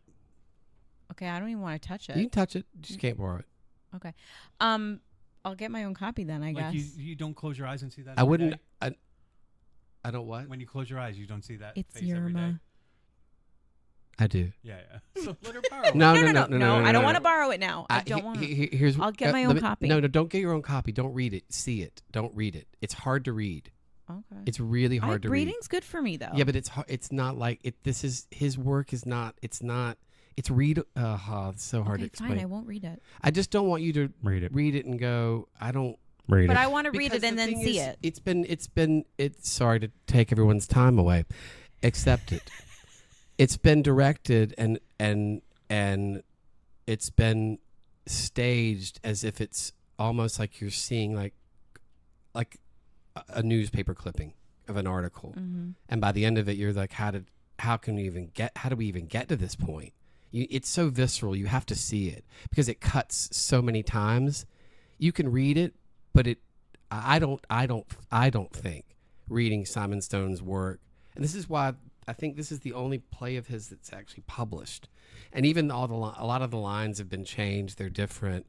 Okay, I don't even want to touch it. You can touch it. You just can't borrow it. Okay. I'll get my own copy then, I Like guess. you don't close your eyes and see that. I every wouldn't. day? I don't what? When you close your eyes, you don't see that. It's face every day? Yerma. I do. Yeah. So let her borrow it. No, I don't want to borrow it now. I don't want to. Here's. I'll get my own let me- copy. No, don't get your own copy. Don't read it. See it. Don't read it. It's hard to read. Okay. It's really hard to read. Reading's good for me though. Yeah, but it's hard. It's not like it. This is his work. Is not. It's not. It's it's so hard to explain. Fine, I won't read it. I just don't want you to Read it. and go, I don't Read But it. I want to read because it and the then thing see is, it. It's sorry to take everyone's time away. Accept it. It's been directed and it's been staged as if it's almost like you're seeing like a newspaper clipping of an article. Mm-hmm. And by the end of it, you're like, how do we even get to this point? It's so visceral. You have to see it because it cuts so many times. You can read it, but I don't think reading Simon Stone's work, and this is why I think this is the only play of his that's actually published. And even a lot of the lines have been changed. They're different,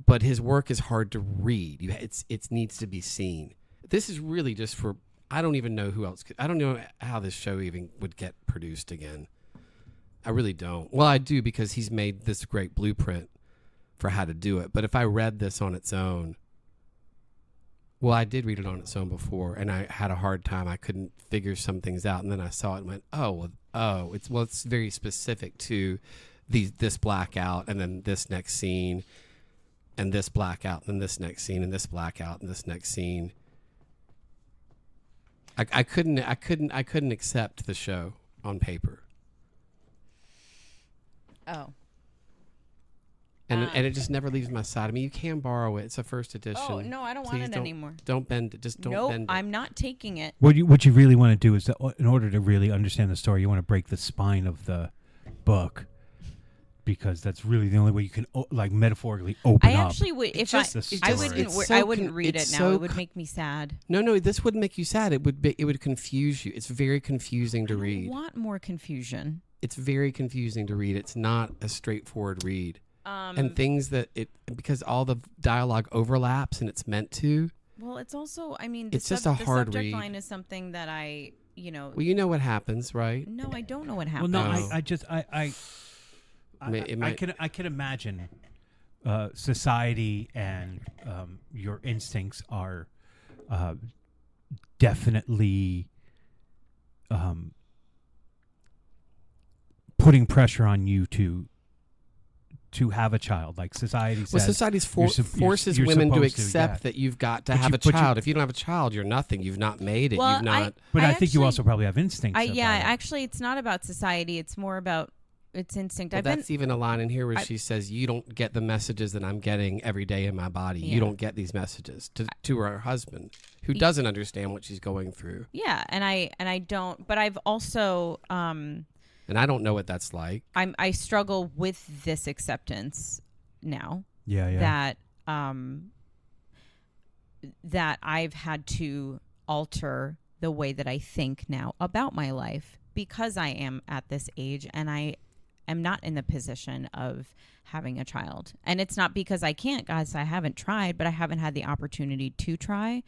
but his work is hard to read. It needs to be seen. This is really just for, I don't even know who else I don't know how this show even would get produced again. I really don't. Well, I do, because he's made this great blueprint for how to do it. But if I read this on its own, well, I did read it on its own before, and I had a hard time. I couldn't figure some things out, and then I saw it and went, it's very specific to this blackout, and then this next scene, and this blackout, and then this next scene, and this blackout, and this next scene. I couldn't accept the show on paper. Oh. And it just never leaves my side. I mean, you can borrow it. It's a first edition. Oh, no, I don't want it anymore. Don't bend it. Just don't bend it. I'm not taking it. What you really want to do is, that in order to really understand the story, you want to break the spine of the book, because that's really the only way you can metaphorically open I up. actually would, if just the I story. wouldn't, It's so I wouldn't read it's it now. so It would make me sad. No, this wouldn't make you sad. It would confuse you. It's very confusing to I read. want more confusion. It's very confusing to read. It's not a straightforward read. And things because all the dialogue overlaps and it's meant to. Well, it's also, I mean, It's just a hard the subject read. line is something that I, Well, you know what happens, right? No, I don't know what Well, happens. no, I can imagine society and your instincts are definitely putting pressure on you to have a child. Like society says, Well, society forces women to accept that you've got to have a child. If you don't have a child, you're nothing. You've not made it. Well, You've not. But I think you actually- also probably have instincts. about it. Actually, it's not about society. It's more about its instinct. Well, that's even a line in here where she says, "You don't get the messages that I'm getting every day in my body. Yeah. You don't get these messages," to her husband, who doesn't understand what she's going through. Yeah, and I don't. But I've also And I don't know what that's like. I struggle with this acceptance now. Yeah. That I've had to alter the way that I think now about my life, because I am at this age and I am not in the position of having a child. And it's not because I can't, guys. I haven't tried, but I haven't had the opportunity to try.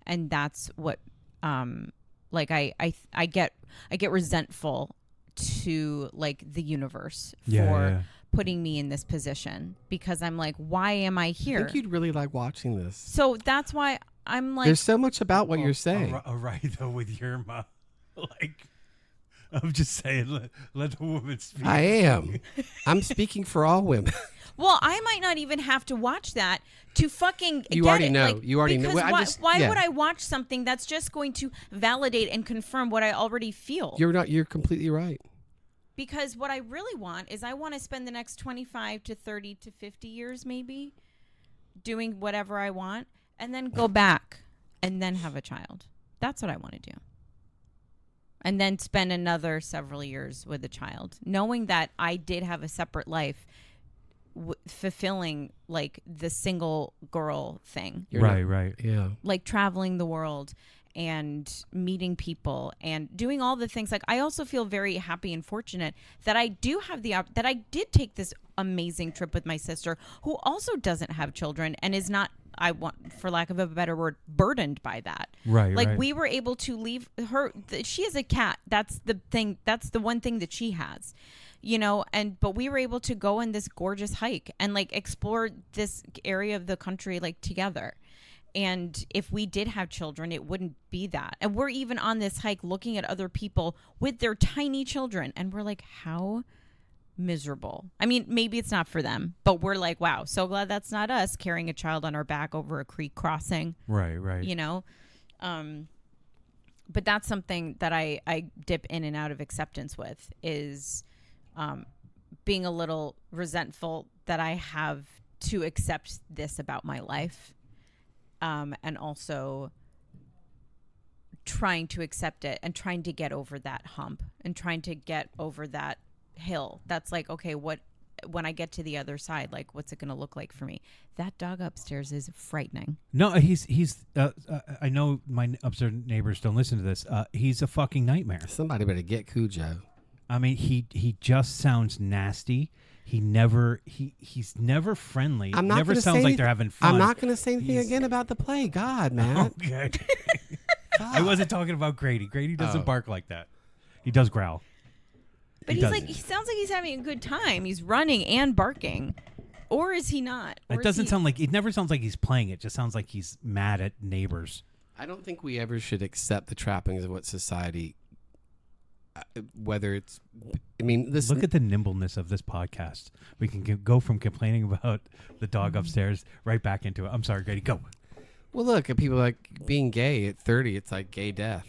And that's what I get resentful to like the universe for putting me in this position, because I'm like, why am I here? I think you'd really like watching this. So that's why I'm like, There's so much about what you're saying. Right, though, with your mouth. Like, I'm just saying, let the woman speak. I am. I'm speaking for all women. well, I might not even have to watch that to fucking You get already it. know. Like, You already know. because Well, why would I watch something that's just going to validate and confirm what I already feel? You're completely right. Because what I really want is I want to spend the next 25 to 30 to 50 years maybe doing whatever I want, and then go back and then have a child. That's what I want to do. And then spend another several years with a child, knowing that I did have a separate life, fulfilling like the single girl thing. Right. Yeah. Like traveling the world and meeting people and doing all the things. Like, I also feel very happy and fortunate that I do have that I did take this amazing trip with my sister, who also doesn't have children and is not, I want, for lack of a better word, burdened by that. Right. Like, we were able to leave her. She is a cat. That's the thing. That's the one thing that she has, but we were able to go on this gorgeous hike and like explore this area of the country like together. And if we did have children, it wouldn't be that. And we're even on this hike looking at other people with their tiny children. And we're like, how miserable. I mean, maybe it's not for them, but we're like, wow, so glad that's not us carrying a child on our back over a creek crossing. Right. You know? But that's something that I dip in and out of acceptance with is being a little resentful that I have to accept this about my life. And also trying to accept it and trying to get over that hump and trying to get over that hill. That's like, okay, when I get to the other side, like, what's it going to look like for me? That dog upstairs is frightening. No, he's I know my upstairs neighbors don't listen to this. He's a fucking nightmare. Somebody better get Cujo. I mean, he just sounds nasty. He's never friendly. I'm not never gonna sounds say like they're having fun. I'm not going to say anything again about the play. God, man. Okay. I wasn't talking about Grady. Grady doesn't bark like that. He does growl. But He he's does. like, he sounds like he's having a good time. He's running and barking. Or is he not? Or It doesn't sound like, it never sounds like he's playing. It just sounds like he's mad at neighbors. I don't think we ever should accept the trappings of what society, whether it's, I mean, this. Look at the nimbleness of this podcast. We can go from complaining about the dog upstairs right back into it. I'm sorry, Grady, go. Well, look at people like being gay at 30. It's like gay death.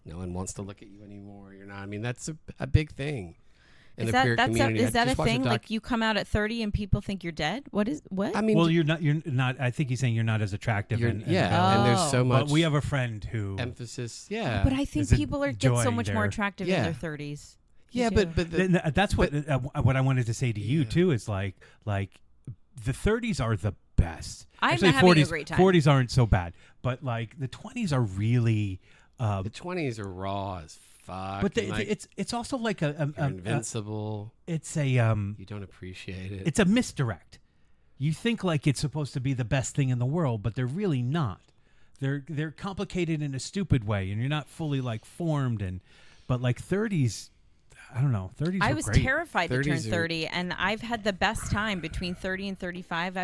No one wants to look at you anymore. You're not. I mean, that's a big thing in the queer community. Is that a Just watch thing? Like you come out at 30 and people think you're dead? What? I mean, Well, you're not. I think he's saying you're not as attractive. and Oh. there's so much. But we have a friend who emphasis. Yeah, But I think There's a people get joy so much more there. attractive in their 30s. yeah, You but do. that's what I wanted to say to you too is like the 30s are the best. I'm Actually, having a 40s, great time. 40s aren't so bad, but like the 20s are really. the 20s are raw as fuck. But and, like, it's also like you're invincible. it's a You don't appreciate it. it's a misdirect. You think like it's supposed to be the best thing in the world, but they're really not. They're complicated in a stupid way, and you're not fully like formed. But like 30s, I don't know. 30s. I are was great. terrified to turn 30s are 30, and I've had the best time between 30 and 35.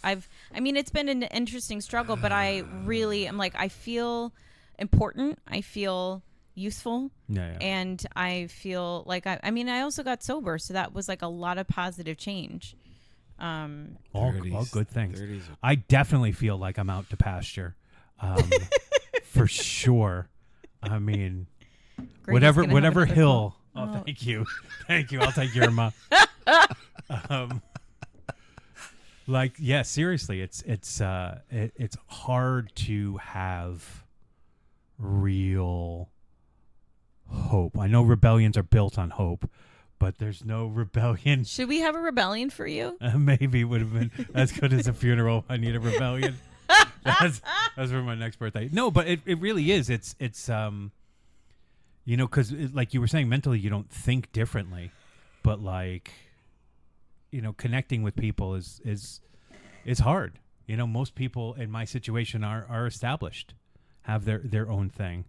I mean, it's been an interesting struggle, but I really am like, I feel important. I feel useful. Yeah. And I feel like, I mean, I also got sober, so that was like a lot of positive change. All 30s, good things. 30s I definitely feel like I'm out to pasture, for sure. I mean, Grady's gonna have whatever another hill. call. Oh, thank you. I'll take your ma. Like, yeah, seriously, it's hard to have real hope. I know rebellions are built on hope, but there's no rebellion. Should we have a rebellion for you? Maybe it would have been as good as a funeral. I need a rebellion. That's for my next birthday. No, but it really is. It's you know, because like you were saying, mentally you don't think differently, but like, you know, connecting with people is hard. You know, most people in my situation are established, have their own thing.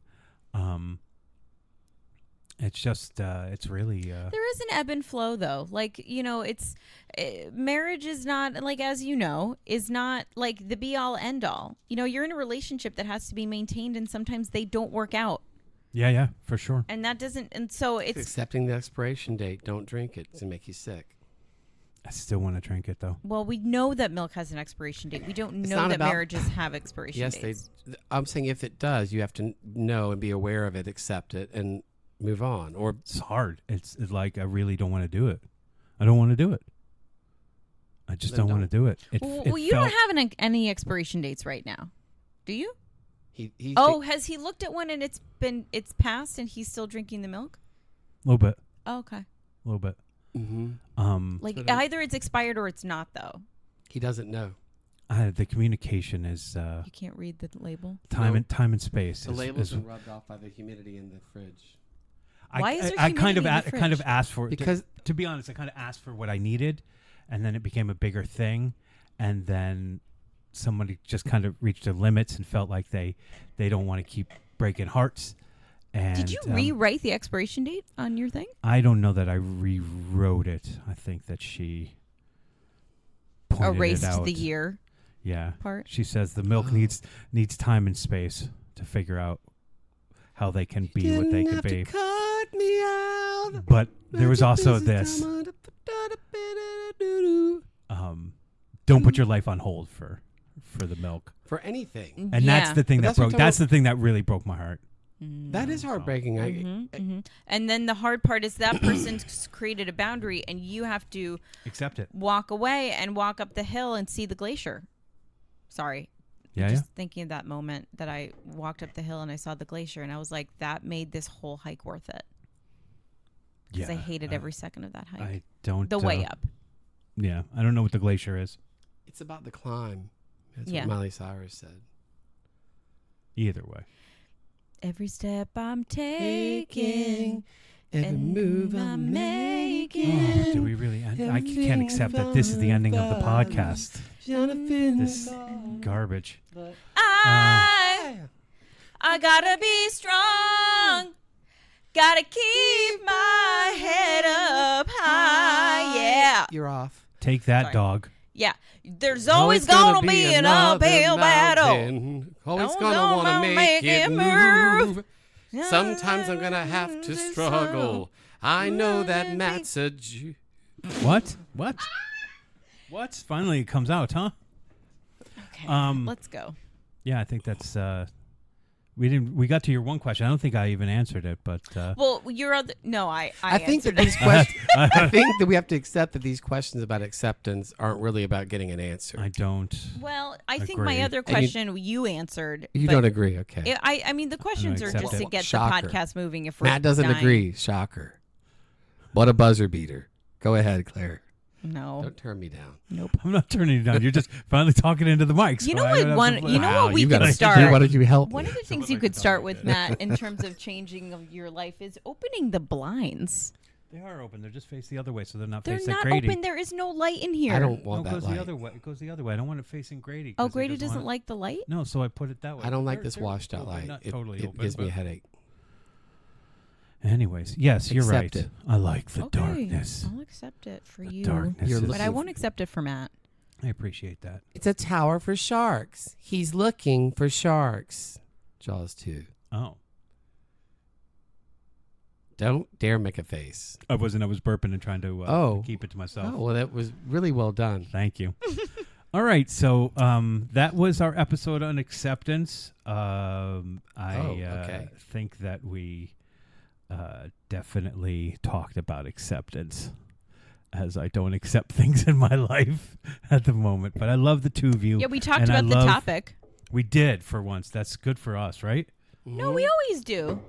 It's just it's really There is an ebb and flow, though. Like, you know, it's marriage is not, like, as you know, is not like the be all end all. You know, you're in a relationship that has to be maintained, and sometimes they don't work out. yeah, for sure. And that doesn't, and so it's accepting the expiration date. Don't drink it. It's gonna make you sick. I still want to drink it though. well, we know that milk has an expiration date. We don't know not that about- marriages have expiration Yes, dates. I'm saying if it does, you have to know and be aware of it, accept it, and move on. Or It's hard. It's like I really don't want to do it. I don't want to do it. I just Then don't want to do it. Well, you don't have any expiration dates right now, do you? he Oh, has he looked at one and it's passed and he's still drinking the milk? A little bit. Oh, okay. A little bit. mm-hmm. Like But, either it's expired or it's not, though. He doesn't know. The communication is You can't read the label. time No. and space. The is, label's is, been rubbed off by the humidity in the fridge. Why is there I kind of humidity in the kind of fridge? asked for Because- to be honest, I kind of asked for what I needed, and then it became a bigger thing, and then somebody just kind of reached their limits and felt like they don't want to keep breaking hearts. And Did you rewrite the expiration date on your thing? I don't know that I rewrote it. I think that she pointed Erased it out. the year Yeah. part. She says the milk needs time and space to figure out how they can be what they can be. Cut me out. But there was also this. don't put your life on hold for the milk. For anything. And that's the thing But that that's what broke. I'm That's talking the thing that really broke my heart. That is heartbreaking. And then the hard part is that person's created a boundary, and you have to Accept it. walk away and walk up the hill and see the glacier. Sorry. Yeah, Just thinking of that moment that I walked up the hill and I saw the glacier, and I was like, that made this whole hike worth it. Because I hated every second of that hike. I don't. The way up. Yeah, I don't know what the glacier is. It's about the climb. That's Yeah. what Miley Cyrus said. Either way. Every step I'm taking, every and move I'm I'm making. Oh, do we really? I can't accept that this is the ending of the podcast. This garbage. I gotta be strong. Gotta keep my head up high. Yeah. You're off. Take that, Sorry. dog. Yeah. There's always gonna be an uphill battle. Always Always gonna wanna gonna make it move. Yeah. Sometimes I'm gonna have to struggle. I know that Matt's a Jew. What? What? What? Finally, it comes out, huh? Okay. Let's go. Yeah, I think that's. We got to your one question. I don't think I even answered it, but. Well, your other. No, I think that answered it. these questions. I think that we have to accept that these questions about acceptance aren't really about getting an answer. I don't. Well, I think Agree. my other And you- question you answered. You but don't agree, okay? I mean, the questions are accept just to it. get Shocker. the podcast moving. If we're Matt doesn't dying. agree. Shocker. What a buzzer beater. Go ahead, Claire. No. Don't turn me down. Nope. I'm not turning you down. You're just finally talking into the mic. You so know I what? don't have One. to- You know Wow, what we you could gotta- start. Why don't you help One me? of the things Someone you like could to start talk with, like Matt, in terms of changing of your life, is opening the blinds. They are open. They're just faced the other way, so they're not They're facing not Grady. open. There is no light in here. I don't No, want it that goes light. the other way. It goes the other way. I don't want it facing Grady. Oh, 'cause he Grady doesn't doesn't want- like the light. No, so I put it that way. I don't like They're- this they're washed out open, light. not It, totally it open, gives me a but- headache. Anyways, yes, you're Accept right. it. I like the Okay, darkness. I'll accept it for The you. darkness. You're is- But I won't accept it for Matt. I appreciate that. It's a tower for sharks. He's looking for sharks. Jaws 2. Oh, Don't dare make a face. I wasn't. I was burping and trying to keep it to myself. Oh, well, that was really well done. Thank you. All right, so that was our episode on acceptance. I think that we definitely talked about acceptance, as I don't accept things in my life at the moment. But I love the two of you. Yeah, we talked and I about the love- topic. We did for once. That's good for us, right? No, we always do.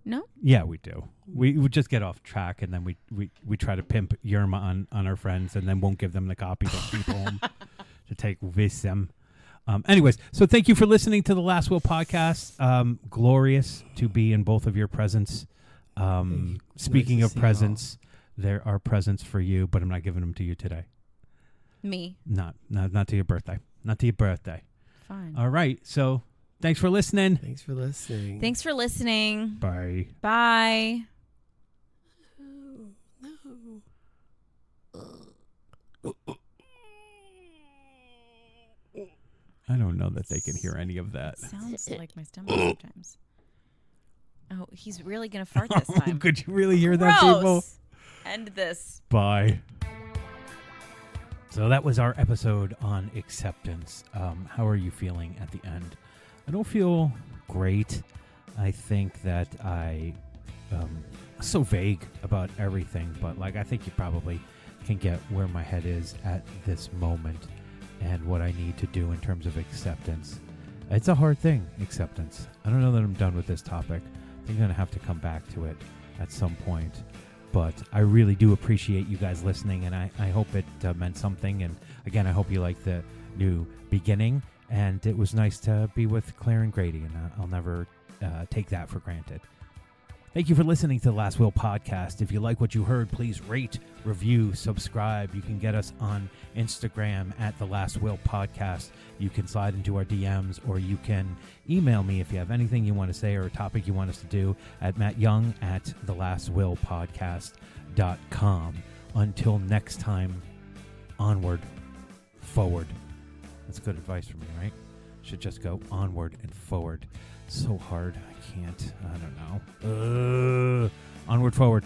No? Yeah, we do. We would just get off track, and then we try to pimp Yerma on our friends, and then won't give them the copy to keep home to take with them. Anyways, so thank you for listening to the Last Will podcast. Glorious to be in both of your presence. Speaking to of see you presents, there are presents for you, but I'm not giving them to you today. Me. Not to your birthday. Not to your birthday. Fine. All right. So thanks for listening. Thanks for listening. Thanks for listening. Bye. Bye. I don't know that they can hear any of that. Sounds like my stomach sometimes. Oh, he's really going to fart this time. Could you really hear that, people? Gross. End this. Bye. So that was our episode on acceptance. How are you feeling at the end? I don't feel great. I think that I so vague about everything, but like I think you probably can get where my head is at this moment and what I need to do in terms of acceptance. It's a hard thing, acceptance. I don't know that I'm done with this topic. I'm going to have to come back to it at some point. But I really do appreciate you guys listening, and I hope it meant something. And again, I hope you liked the new beginning. And it was nice to be with Claire and Grady, and I'll never take that for granted. Thank you for listening to the Last Will podcast. If you like what you heard, please rate, review, subscribe. You can get us on Instagram at The Last Will Podcast. You can slide into our DMs, or you can email me if you have anything you want to say or a topic you want us to do at mattyoung@thelastwillpodcast.com. Until next time, onward, forward. That's good advice from me, right? Should just go onward and forward. So hard. I can't. I don't know. Onward, forward.